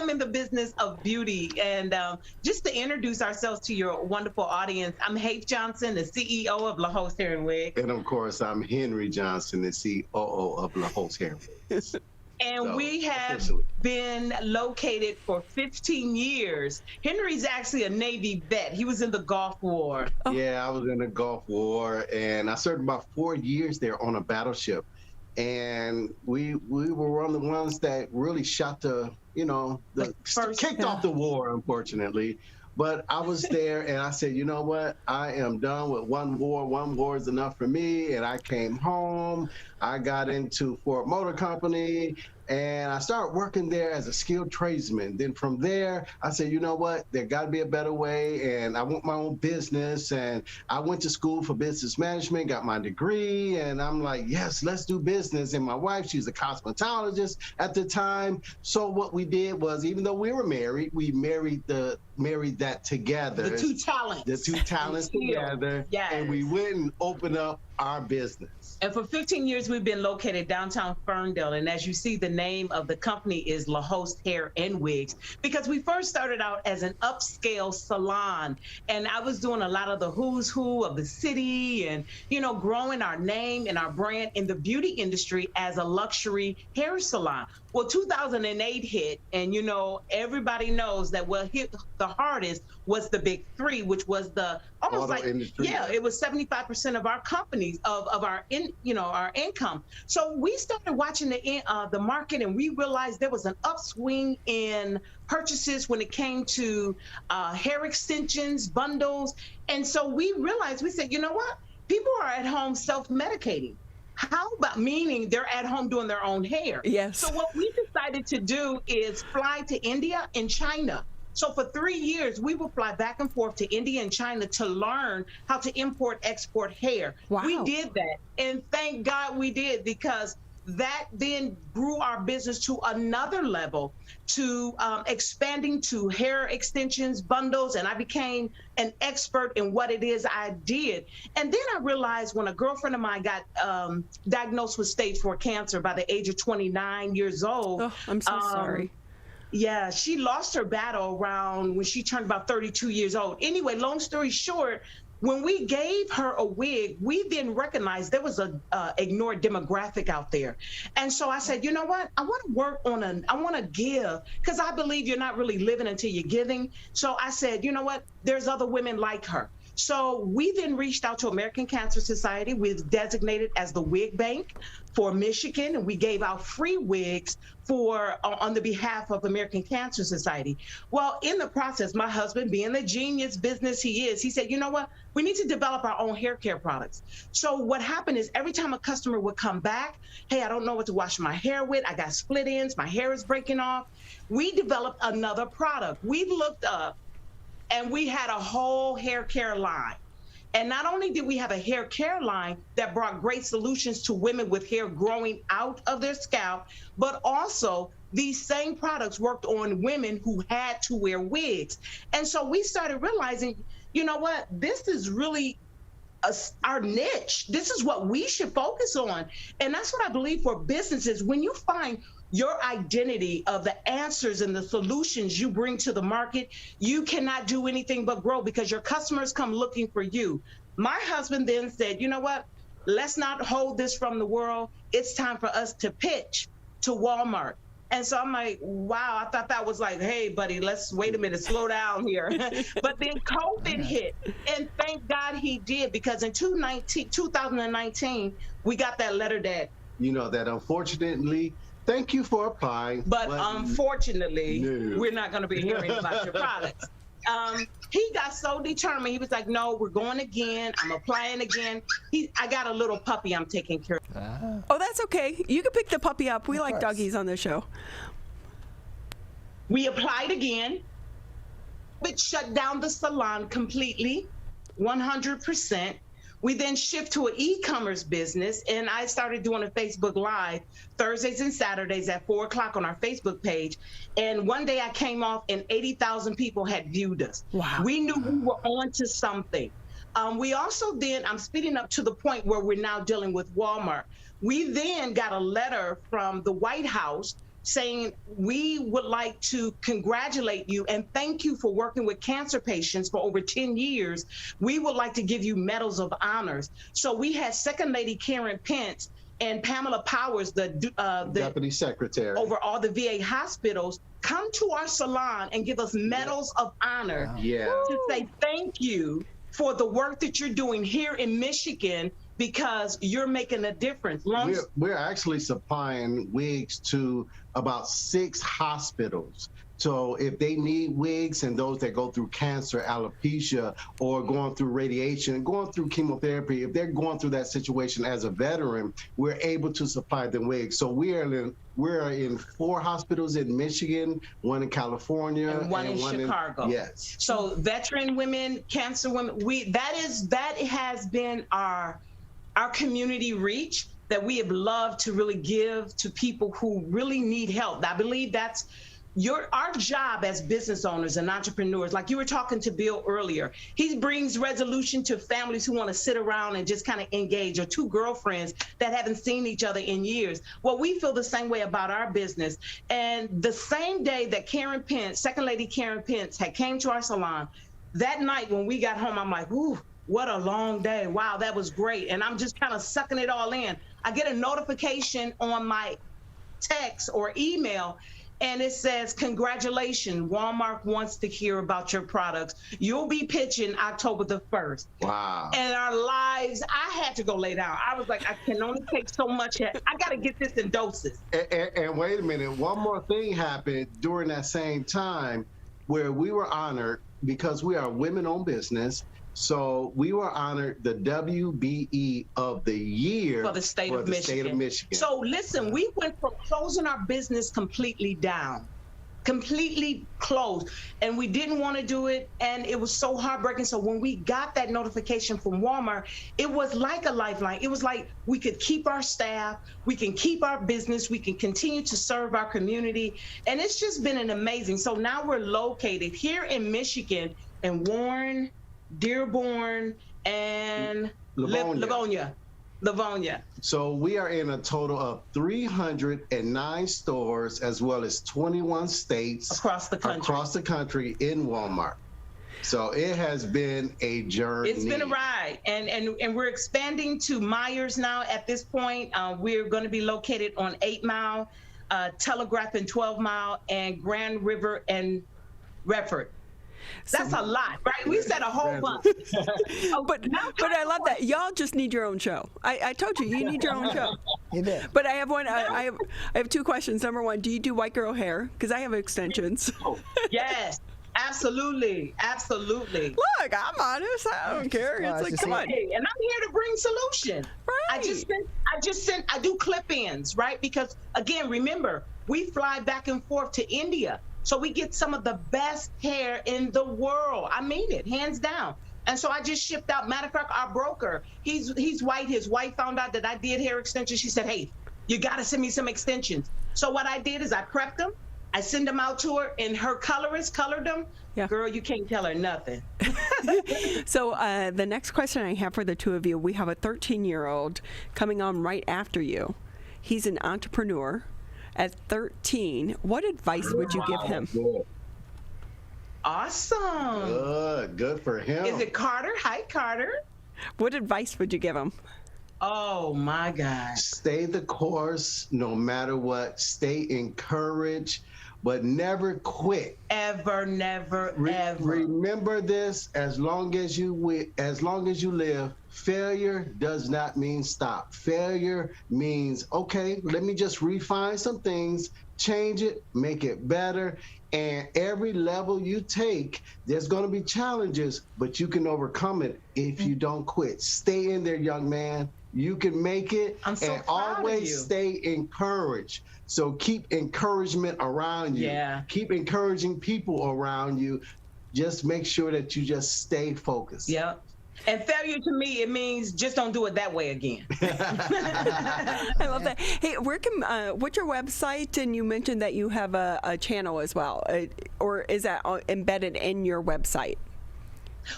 am in the business of beauty. And just to introduce ourselves to your wonderful audience, I'm Haith Johnson, the CEO of LeHost Hair and Wigs. And of course, I'm Henry Johnson, the COO of LeHost Hair and Wigs. And we have been located for 15 years. Henry's actually a Navy vet. He was in the Gulf War. Yeah, I was in the Gulf War, and I served about 4 years there on a battleship. And we were one of the ones that really shot kicked off the war, unfortunately. But I was there, and I said, you know what? I am done with one war. One war is enough for me. And I came home. I got into Ford Motor Company. And I started working there as a skilled tradesman. Then from there, I said, you know what, there got to be a better way. And I want my own business. And I went to school for business management, got my degree. And I'm like, yes, let's do business. And my wife, she's a cosmetologist at the time. So what we did was, even though we were married, we married that together. The two talents. The two talents together. Yes. And we went and opened up our business. And for 15 years, we've been located downtown Ferndale. And as you see, the name of the company is LeHost Hair and Wigs, because we first started out as an upscale salon. And I was doing a lot of the who's who of the city and, you know, growing our name and our brand in the beauty industry as a luxury hair salon. Well, 2008 hit, and, you know, everybody knows that what hit the hardest was the big three, which was the almost auto industry. Yeah, it was 75% of our companies of our our income. So we started watching the market, and we realized there was an upswing in purchases when it came to hair extensions, bundles, and so we realized, we said, you know what, people are at home self-medicating. How about, meaning they're at home doing their own hair? Yes. So what we decided to do is fly to India and China. So for 3 years, we would fly back and forth to India and China to learn how to import, export hair. Wow. We did that. And thank God we did, because that then grew our business to another level, to expanding to hair extensions, bundles, and I became an expert in what it is I did. And then I realized when a girlfriend of mine got diagnosed with stage 4 cancer by the age of 29 years old. Oh, I'm so sorry. Yeah, she lost her battle around when she turned about 32 years old. Anyway, long story short, when we gave her a wig, we then recognized there was a ignored demographic out there. And so I said, you know what? I want to work on I want to give, because I believe you're not really living until you're giving. So I said, you know what? There's other women like her. So we then reached out to American Cancer Society. We was designated as the wig bank for Michigan, and we gave out free wigs on the behalf of American Cancer Society. Well, in the process, my husband, being the genius business he is, he said, you know what? We need to develop our own hair care products. So what happened is every time a customer would come back, hey, I don't know what to wash my hair with. I got split ends. My hair is breaking off. We developed another product. We looked up, and we had a whole hair care line. And not only did we have a hair care line that brought great solutions to women with hair growing out of their scalp, but also these same products worked on women who had to wear wigs. And so we started realizing, you know what, this is really our niche. This is what we should focus on. And that's what I believe for businesses. When you find your identity of the answers and the solutions you bring to the market, you cannot do anything but grow, because your customers come looking for you. My husband then said, you know what, let's not hold this from the world. It's time for us to pitch to Walmart. And so I'm like, wow, I thought that was like, hey, buddy, let's wait a minute, slow down here. But then COVID hit, and thank God he did, because in 2019, we got that letter that, that unfortunately, thank you for applying. But unfortunately, no, we're not going to be hearing about your products. He got so determined. He was like, no, we're going again. I'm applying again. I got a little puppy I'm taking care of. Oh, that's okay. You can pick the puppy up. We like doggies on the show. We applied again, but shut down the salon completely, 100%. We then shift to an e-commerce business, and I started doing a Facebook Live Thursdays and Saturdays at 4 o'clock on our Facebook page. And one day I came off, and 80,000 people had viewed us. Wow. We knew we were on to something. We also then, I'm speeding up to the point where we're now dealing with Walmart. We then got a letter from the White House saying, we would like to congratulate you and thank you for working with cancer patients for over 10 years. We would like to give you medals of honors. So we had Second Lady Karen Pence and Pamela Powers, the Deputy Secretary over all the VA hospitals, come to our salon and give us medals of honor to say thank you for the work that you're doing here in Michigan, because you're making a difference. We're actually supplying wigs to about 6 hospitals So if they need wigs, and those that go through cancer, alopecia, or going through radiation, going through chemotherapy, if they're going through that situation as a veteran, we're able to supply them wigs. So we're in 4 hospitals in Michigan, 1 in California, and one in Chicago. Yes. So veteran women, cancer women, that has been our community reach that we have loved to really give to people who really need help. I believe that's our job as business owners and entrepreneurs. Like you were talking to Bill earlier, he brings resolution to families who want to sit around and just kind of engage, or 2 girlfriends that haven't seen each other in years. Well, we feel the same way about our business. And the same day that Karen Pence, Second Lady Karen Pence, had came to our salon, that night when we got home, I'm like, ooh, what a long day. Wow, that was great. And I'm just kind of sucking it all in. I get a notification on my text or email, and it says, congratulations, Walmart wants to hear about your products. You'll be pitching October the 1st. Wow. And our lives, I had to go lay down. I was like, I can only take so much. I got to get this in doses. And wait a minute, one more thing happened during that same time where we were honored because we are a women-owned business. So we were honored the WBE of the year for the state of Michigan. So listen, we went from closing our business completely down, completely closed, and we didn't want to do it, and it was so heartbreaking. So when we got that notification from Walmart, it was like a lifeline. It was like we could keep our staff, we can keep our business, we can continue to serve our community, and it's just been an amazing. So now we're located here in Michigan in Warren, Dearborn, and Livonia. So we are in a total of 309 stores, as well as 21 states across the country in Walmart. So it has been a journey. It's been a ride, and we're expanding to Myers now. At this point, we're going to be located on 8 Mile, Telegraph and 12 Mile, and Grand River and Redford. That's a lot, right? We said a whole bunch. But I love that. Y'all just need your own show. I told you, you need your own show. You did. But I have one. I have 2 questions. Number 1, do you do white girl hair? Because I have extensions. Yes, absolutely, absolutely. Look, I'm honest. I don't care. It's like, come on. And I'm here to bring solution. Right. I do clip-ins, right? Because again, remember, we fly back and forth to India. So we get some of the best hair in the world. I mean it, hands down. And so I just shipped out. Matter of fact, our broker, he's white. His wife found out that I did hair extensions. She said, hey, you got to send me some extensions. So what I did is I prepped them. I send them out to her, and her colorist colored them. Yeah. Girl, you can't tell her nothing. So the next question I have for the 2 of you, we have a 13-year-old coming on right after you. He's an entrepreneur. At 13, what advice would you give him? Awesome. Good for him. Is it Carter? Hi, Carter. What advice would you give him? Oh, my God. Stay the course no matter what. Stay encouraged, but never quit. Ever, never, ever. Remember this, as long as you live, failure does not mean stop. Failure means, okay, let me just refine some things, change it, make it better. And every level you take, there's going to be challenges, but you can overcome it if you don't quit. Stay in there, young man. You can make it. I'm so and proud always of you. Stay encouraged. So keep encouragement around you. Yeah. Keep encouraging people around you. Just make sure that you just stay focused. Yep. And failure to me, it means just don't do it that way again. I love that. Hey, what's your website? And you mentioned that you have a channel as well. Or is that embedded in your website?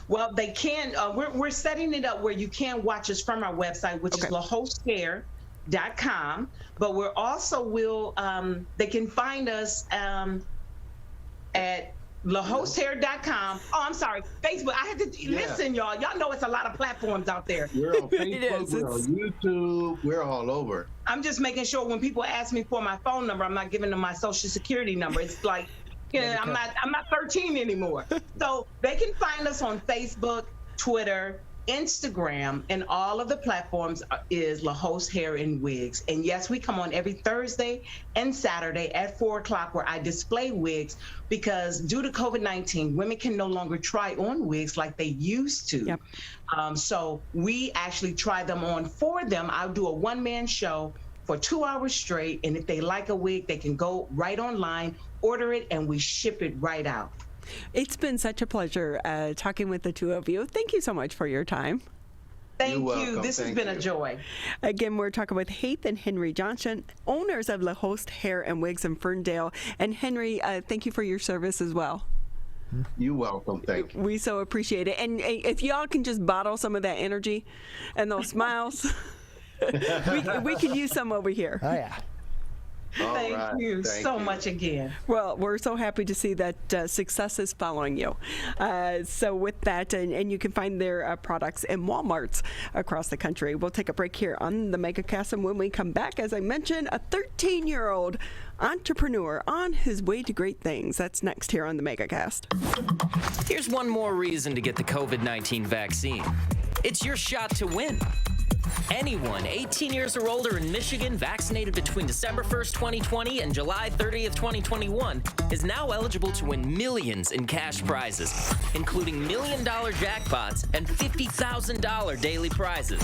Well, they can. We're setting it up where you can watch us from our website, which is LeHostHair.com. But we're also they can find us at LeHostHair.com. Oh, I'm sorry, Facebook. I had to listen, y'all. Y'all know it's a lot of platforms out there. We're on Facebook, we're on YouTube, we're all over. I'm just making sure when people ask me for my phone number, I'm not giving them my social security number. It's like, I'm not 13 anymore. So they can find us on Facebook, Twitter, Instagram and all of the platforms is LeHost Hair and Wigs. And yes, we come on every Thursday and Saturday at 4 o'clock where I display wigs because due to COVID-19, women can no longer try on wigs like they used to. Yep. So we actually try them on for them. I'll do a one-man show for 2 hours straight. And if they like a wig, they can go right online, order it, and we ship it right out. It's been such a pleasure talking with the two of you. Thank you so much for your time. Thank you. This has been a joy. Again, we're talking with Haith and Henry Johnson, owners of LeHost Hair and Wigs in Ferndale. And Henry, thank you for your service as well. You're welcome. Thank you. We so appreciate it. And if y'all can just bottle some of that energy and those smiles, we can use some over here. Oh, yeah. Thank you so much again. Well, we're so happy to see that success is following you. So with that, and you can find their products in Walmarts across the country. We'll take a break here on the Megacast, and when we come back, as I mentioned, a 13-year-old entrepreneur on his way to great things. That's next here on the Megacast. Here's one more reason to get the COVID-19 vaccine. It's your shot to win. Anyone 18 years or older in Michigan vaccinated between December 1st, 2020 and July 30th, 2021 is now eligible to win millions in cash prizes, including $1 million jackpots and $50,000 daily prizes.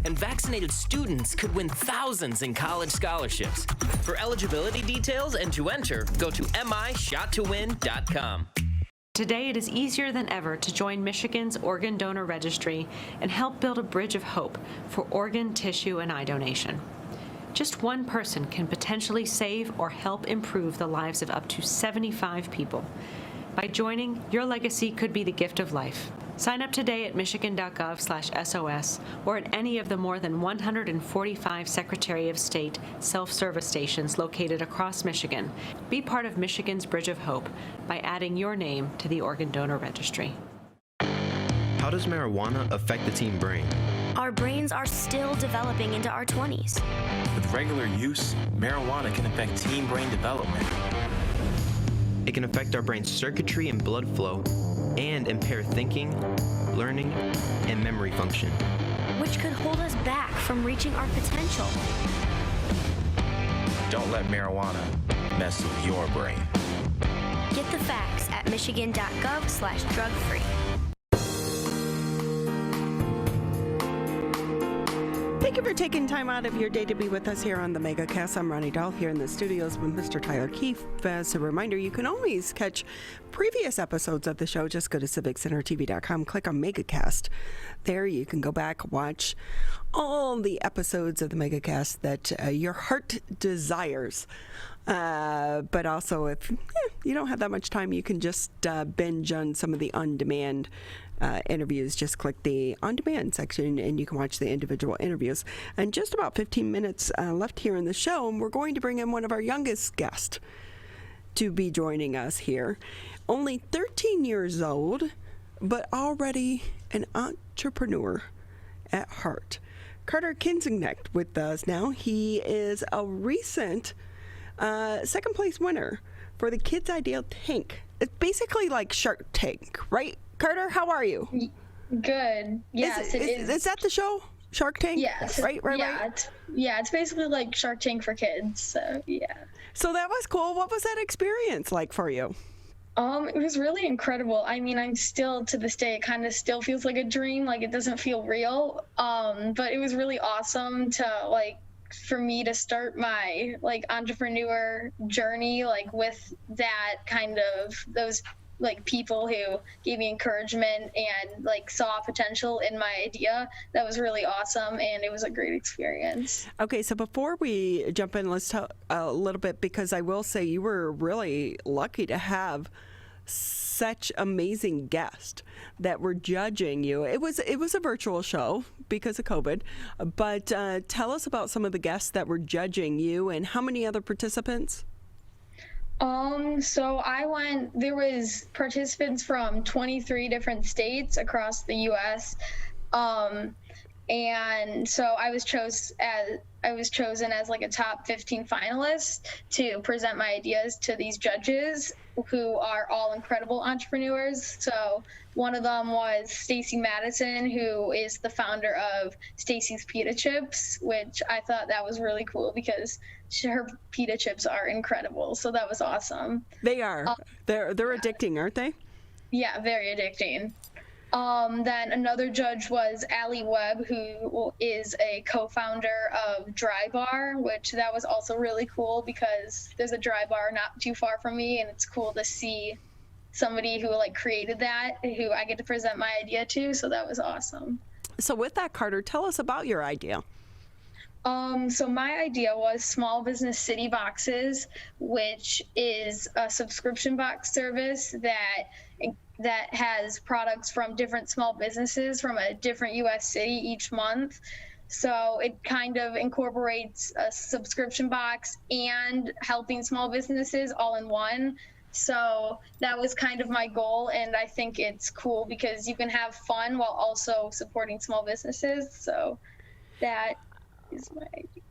And vaccinated students could win thousands in college scholarships. For eligibility details and to enter, go to mishottowin.com. Today, it is easier than ever to join Michigan's Organ Donor Registry and help build a bridge of hope for organ, tissue, and eye donation. Just one person can potentially save or help improve the lives of up to 75 people. By joining, your legacy could be the gift of life. Sign up today at michigan.gov/SOS or at any of the more than 145 Secretary of State self-service stations located across Michigan. Be part of Michigan's Bridge of Hope by adding your name to the Organ Donor Registry. How does marijuana affect the teen brain? Our brains are still developing into our 20s. With regular use, marijuana can affect teen brain development. It can affect our brain's circuitry and blood flow and impair thinking, learning, and memory function. Which could hold us back from reaching our potential. Don't let marijuana mess with your brain. Get the facts at michigan.gov/drug-free. Thank you for taking time out of your day to be with us here on the Megacast. I'm Ronnie Dahl here in the studios with Mr. Tyler Keefe. As a reminder, you can always catch previous episodes of the show. Just go to civiccentertv.com, click on Megacast. There you can go back, watch all the episodes of the Megacast that your heart desires. But also, if you don't have that much time, you can just binge on some of the on-demand interviews. Just click the on-demand section and you can watch the individual interviews. And just about 15 minutes left here in the show, and we're going to bring in one of our youngest guests to be joining us here. Only 13 years old, but already an entrepreneur at heart. Carter Kinsinknecht with us now. He is a recent second place winner for the Kids Ideal Tank. It's basically like Shark Tank, right? Carter, how are you? Good. Yes, it is. Is that the show? Shark Tank? Yes. Right. It's basically like Shark Tank for kids. So, yeah. So that was cool. What was that experience like for you? It was really incredible. I mean, I'm still, to this day, it kind of still feels like a dream. Like, it doesn't feel real. But it was really awesome to, for me to start my, entrepreneur journey, with that kind of, those people who gave me encouragement and saw potential in my idea. That was really awesome, and it was a great experience. Okay, so before we jump in, let's talk a little bit, because I will say you were really lucky to have such amazing guests that were judging you. It was a virtual show because of COVID, but tell us about some of the guests that were judging you and how many other participants? So there was participants from 23 different states across the U.S. And so I was chosen as like a top 15 finalist to present my ideas to these judges who are all incredible entrepreneurs. So one of them was Stacy Madison, who is the founder of Stacy's Pita Chips, which I thought that was really cool because her pita chips are incredible. So that was awesome. They are. They're addicting, aren't they? Yeah, very addicting. Then another judge was Allie Webb, who is a co-founder of Dry Bar, which that was also really cool because there's a Dry Bar not too far from me, and it's cool to see somebody who like created that, who I get to present my idea to. So that was awesome. So with that, Carter, tell us about your idea. So my idea was Small Business City Boxes, which is a subscription box service that has products from different small businesses from a different U.S. city each month. So it kind of incorporates a subscription box and helping small businesses all in one. So that was kind of my goal, and I think it's cool because you can have fun while also supporting small businesses. So that is my idea.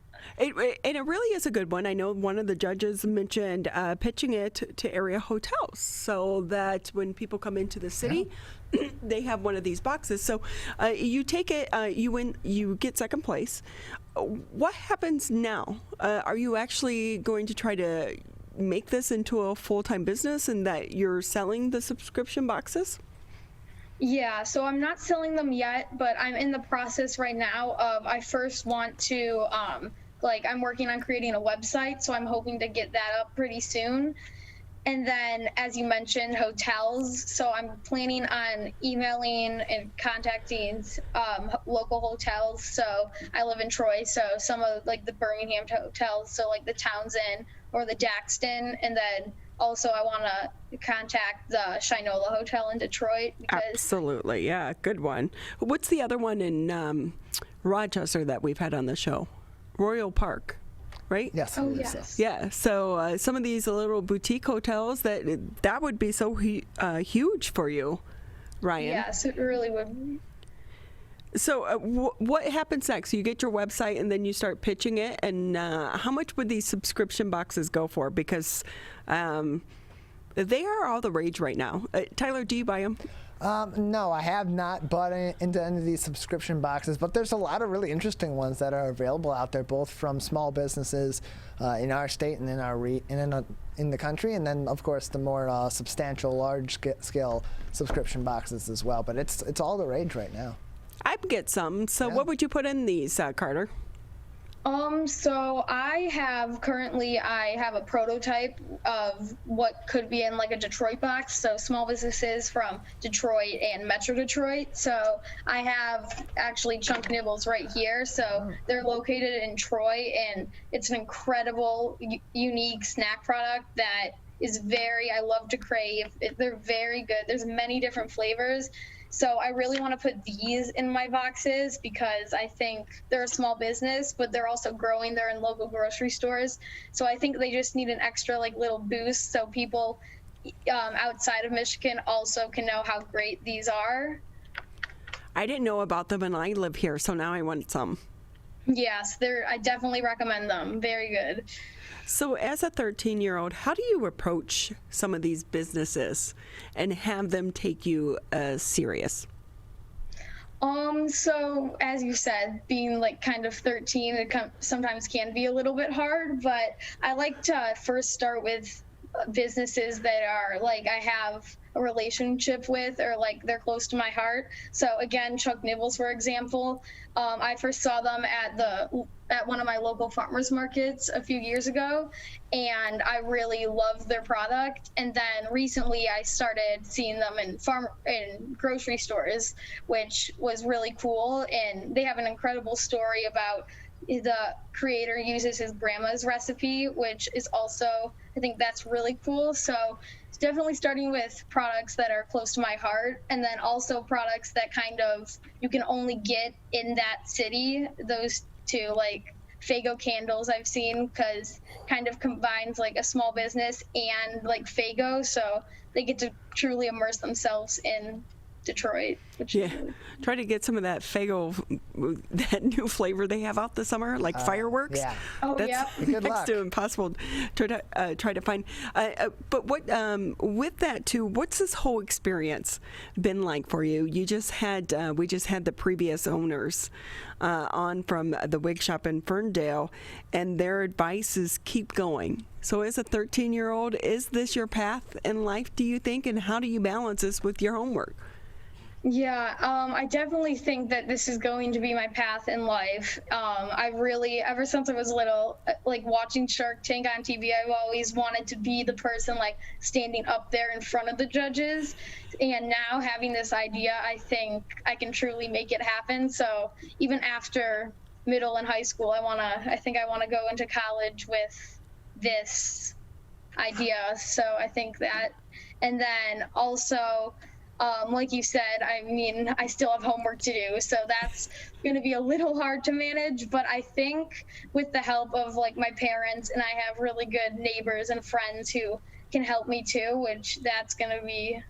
And it really is a good one. I know one of the judges mentioned pitching it to area hotels so that when people come into the city, they have one of these boxes. So you take it, you get second place. What happens now? Are you actually going to try to make this into a full-time business and that you're selling the subscription boxes? Yeah, so I'm not selling them yet, but I'm in the process right now of I first want to I'm working on creating a website, so I'm hoping to get that up pretty soon. And then, as you mentioned, hotels. So I'm planning on emailing and contacting local hotels. So I live in Troy, so some of like the Birmingham hotels, so like the Townsend or the Daxton. And then also I want to contact the Shinola Hotel in Detroit. Absolutely, yeah, good one. What's the other one in Rochester that we've had on the show? Royal Park, right? Yes. Oh, yes. Yeah. So some of these little boutique hotels that would be so huge for you, Ryan. Yes, it really would. So what happens next? You get your website and then you start pitching it. And how much would these subscription boxes go for? Because they are all the rage right now. Tyler, do you buy them? No, I have not bought into any of these subscription boxes, but there's a lot of really interesting ones that are available out there, both from small businesses in our state and in the country, and then of course the more substantial, large-scale subscription boxes as well. But it's all the rage right now. I'd get some. So what would you put in these, Carter? So I have a prototype of what could be in like a Detroit box. So small businesses from Detroit and Metro Detroit. So I have actually Chunk Nibbles right here. So they're located in Troy, and it's an incredible, unique snack product that is I love to crave. They're very good. There's many different flavors. So I really want to put these in my boxes because I think they're a small business, but they're also growing. They're in local grocery stores. So I think they just need an extra little boost so people outside of Michigan also can know how great these are. I didn't know about them and I live here, so now I want some. Yes, I definitely recommend them. Very good. So as a 13-year-old, how do you approach some of these businesses and have them take you serious? So as you said, being kind of 13, it sometimes can be a little bit hard, but I like to first start with businesses that are I have a relationship with, or they're close to my heart. So again, Chuck Nibbles, for example, I first saw them at one of my local farmers markets a few years ago, and I really loved their product. And then recently I started seeing them in grocery stores, which was really cool. And they have an incredible story about the creator uses his grandma's recipe, which is also, I think that's really cool. So it's definitely starting with products that are close to my heart, and then also products that kind of you can only get in that city. Those two, Fago candles I've seen, because kind of combines a small business and Fago, so they get to truly immerse themselves in Detroit. Which is really try to get some of that Faygo, that new flavor they have out this summer, like fireworks. Yeah. Oh, that's yeah. Good next luck. to impossible. Try to find. But what with that too? What's this whole experience been like for you? You just had we just had the previous owners on from the wig shop in Ferndale, and their advice is keep going. So as a 13-year-old, is this your path in life, do you think? And how do you balance this with your homework? Yeah, I definitely think that this is going to be my path in life. I really, ever since I was little, like watching Shark Tank on TV, I've always wanted to be the person like standing up there in front of the judges. And now having this idea, I think I can truly make it happen. So even after middle and high school, I think I want to go into college with this idea. So I think that, and then also, like you said, I mean, I still have homework to do, so that's going to be a little hard to manage, but I think with the help of like my parents, and I have really good neighbors and friends who can help me too, which that's going to be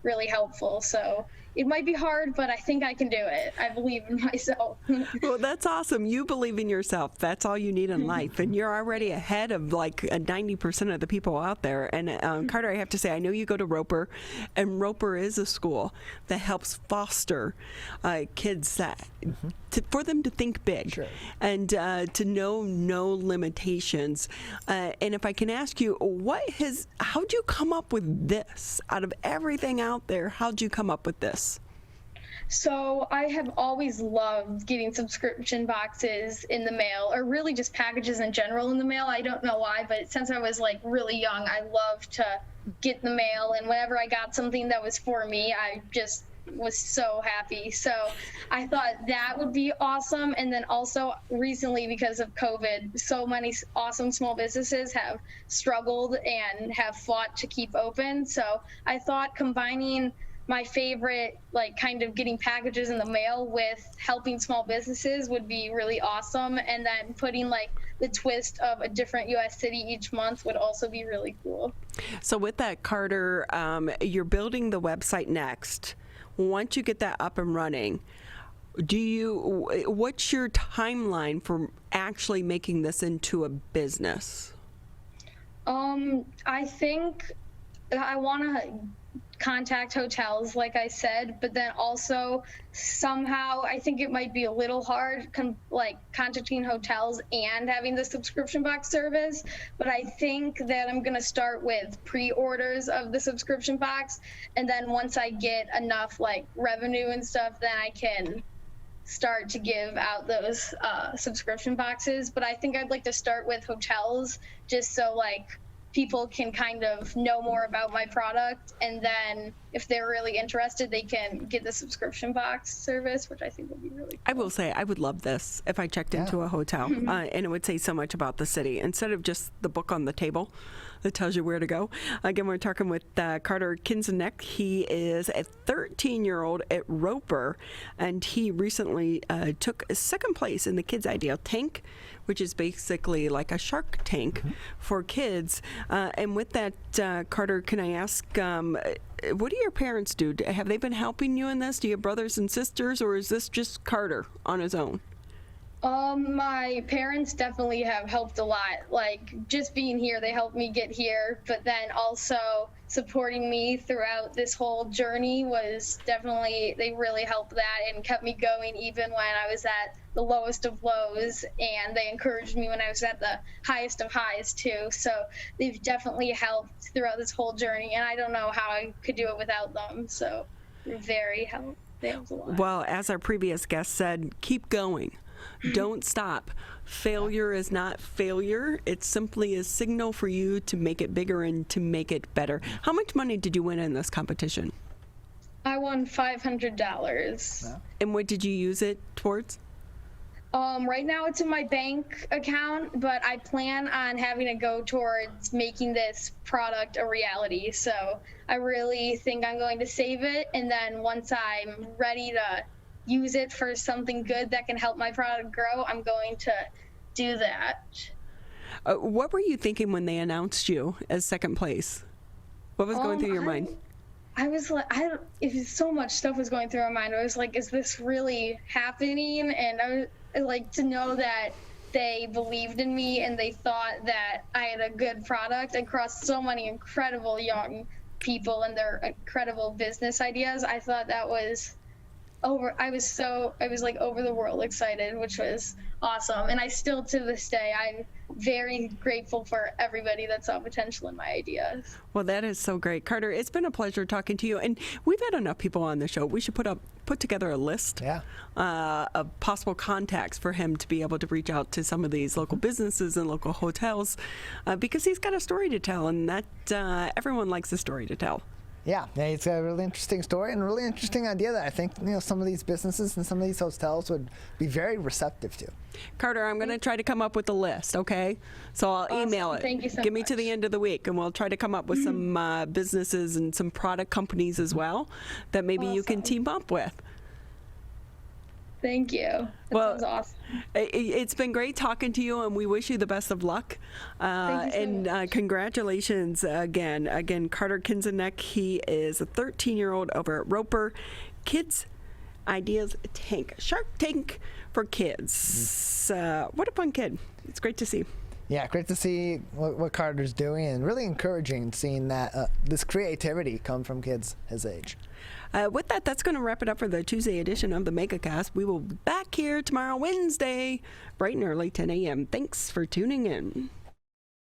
really helpful. So it might be hard, but I think I can do it. I believe in myself. Well, that's awesome. You believe in yourself. That's all you need in life. And you're already ahead of like 90% of the people out there. And Carter, I have to say, I know you go to Roper, and Roper is a school that helps foster kids that for them to think big and to know no limitations. And if I can ask you, how'd you come up with this? Out of everything out there, how'd you come up with this? So I have always loved getting subscription boxes in the mail, or really just packages in general in the mail. I don't know why, but since I was like really young, I loved to get the mail, and whenever I got something that was for me, I just was so happy. So I thought that would be awesome. And then also recently, because of COVID, so many awesome small businesses have struggled and have fought to keep open. So I thought combining my favorite, like kind of getting packages in the mail with helping small businesses would be really awesome. And then putting like the twist of a different U.S. city each month would also be really cool. So with that, Carter, you're building the website next. Once you get that up and running, what's your timeline for actually making this into a business? I think I want to contact hotels, like I said, but then also somehow I think it might be a little hard contacting hotels and having the subscription box service, but I think that I'm going to start with pre-orders of the subscription box, and then once I get enough like revenue and stuff, then I can start to give out those subscription boxes. But I think I'd like to start with hotels, just so like people can kind of know more about my product, and then if they're really interested, they can get the subscription box service, which I think would be really cool. I will say I would love this if I checked into a hotel, and it would say so much about the city instead of just the book on the table that tells you where to go. Again, we're talking with Carter Kinzeneck. He is a 13-year-old at Roper, and he recently took second place in the Kids Ideal Tank, which is basically like a Shark Tank for kids. And with that, Carter, can I ask, what do your parents do? Have they been helping you in this? Do you have brothers and sisters, or is this just Carter on his own? My parents definitely have helped a lot. Like just being here, they helped me get here, but then also supporting me throughout this whole journey was definitely, they really helped that and kept me going even when I was at the lowest of lows, and they encouraged me when I was at the highest of highs too. So they've definitely helped throughout this whole journey, and I don't know how I could do it without them. So they're very helpful. They helped a lot. Well, as our previous guest said, keep going. Don't stop. Failure is not failure. It's simply a signal for you to make it bigger and to make it better. How much money did you win in this competition? I won $500. And what did you use it towards? Right now it's in my bank account, but I plan on having to go towards making this product a reality. So I really think I'm going to save it, and then once I'm ready to use it for something good that can help my product grow, I'm going to do that. What were you thinking when they announced you as second place? What was going through your mind? I was like, so much stuff was going through my mind. I was like, is this really happening? And I was like, to know that they believed in me and they thought that I had a good product across so many incredible young people and their incredible business ideas. I thought that was I was like over the world excited, which was awesome. And I still, to this day, I'm very grateful for everybody that saw potential in my ideas. Well, that is so great. Carter, it's been a pleasure talking to you. And we've had enough people on the show. We should put together a list of possible contacts for him to be able to reach out to some of these local businesses and local hotels because he's got a story to tell, and that everyone likes a story to tell. Yeah, it's got a really interesting story and a really interesting idea that I think some of these businesses and some of these hotels would be very receptive to. Carter, I'm going to try to come up with a list, okay? So I'll email it. Thank you so Give me much. to the end of the week, and we'll try to come up with some businesses and some product companies as well that maybe you can team up with. Thank you. That sounds awesome. It's been great talking to you, and we wish you the best of luck. Thank you so much. Congratulations again. Again, Carter Kinzenek, he is a 13-year-old over at Roper Kids Ideas Tank, Shark Tank for Kids. What a fun kid. It's great to see. Yeah, great to see what Carter's doing, and really encouraging seeing that this creativity come from kids his age. With that, that's going to wrap it up for the Tuesday edition of the Megacast. We will be back here tomorrow, Wednesday, bright and early, 10 a.m. Thanks for tuning in.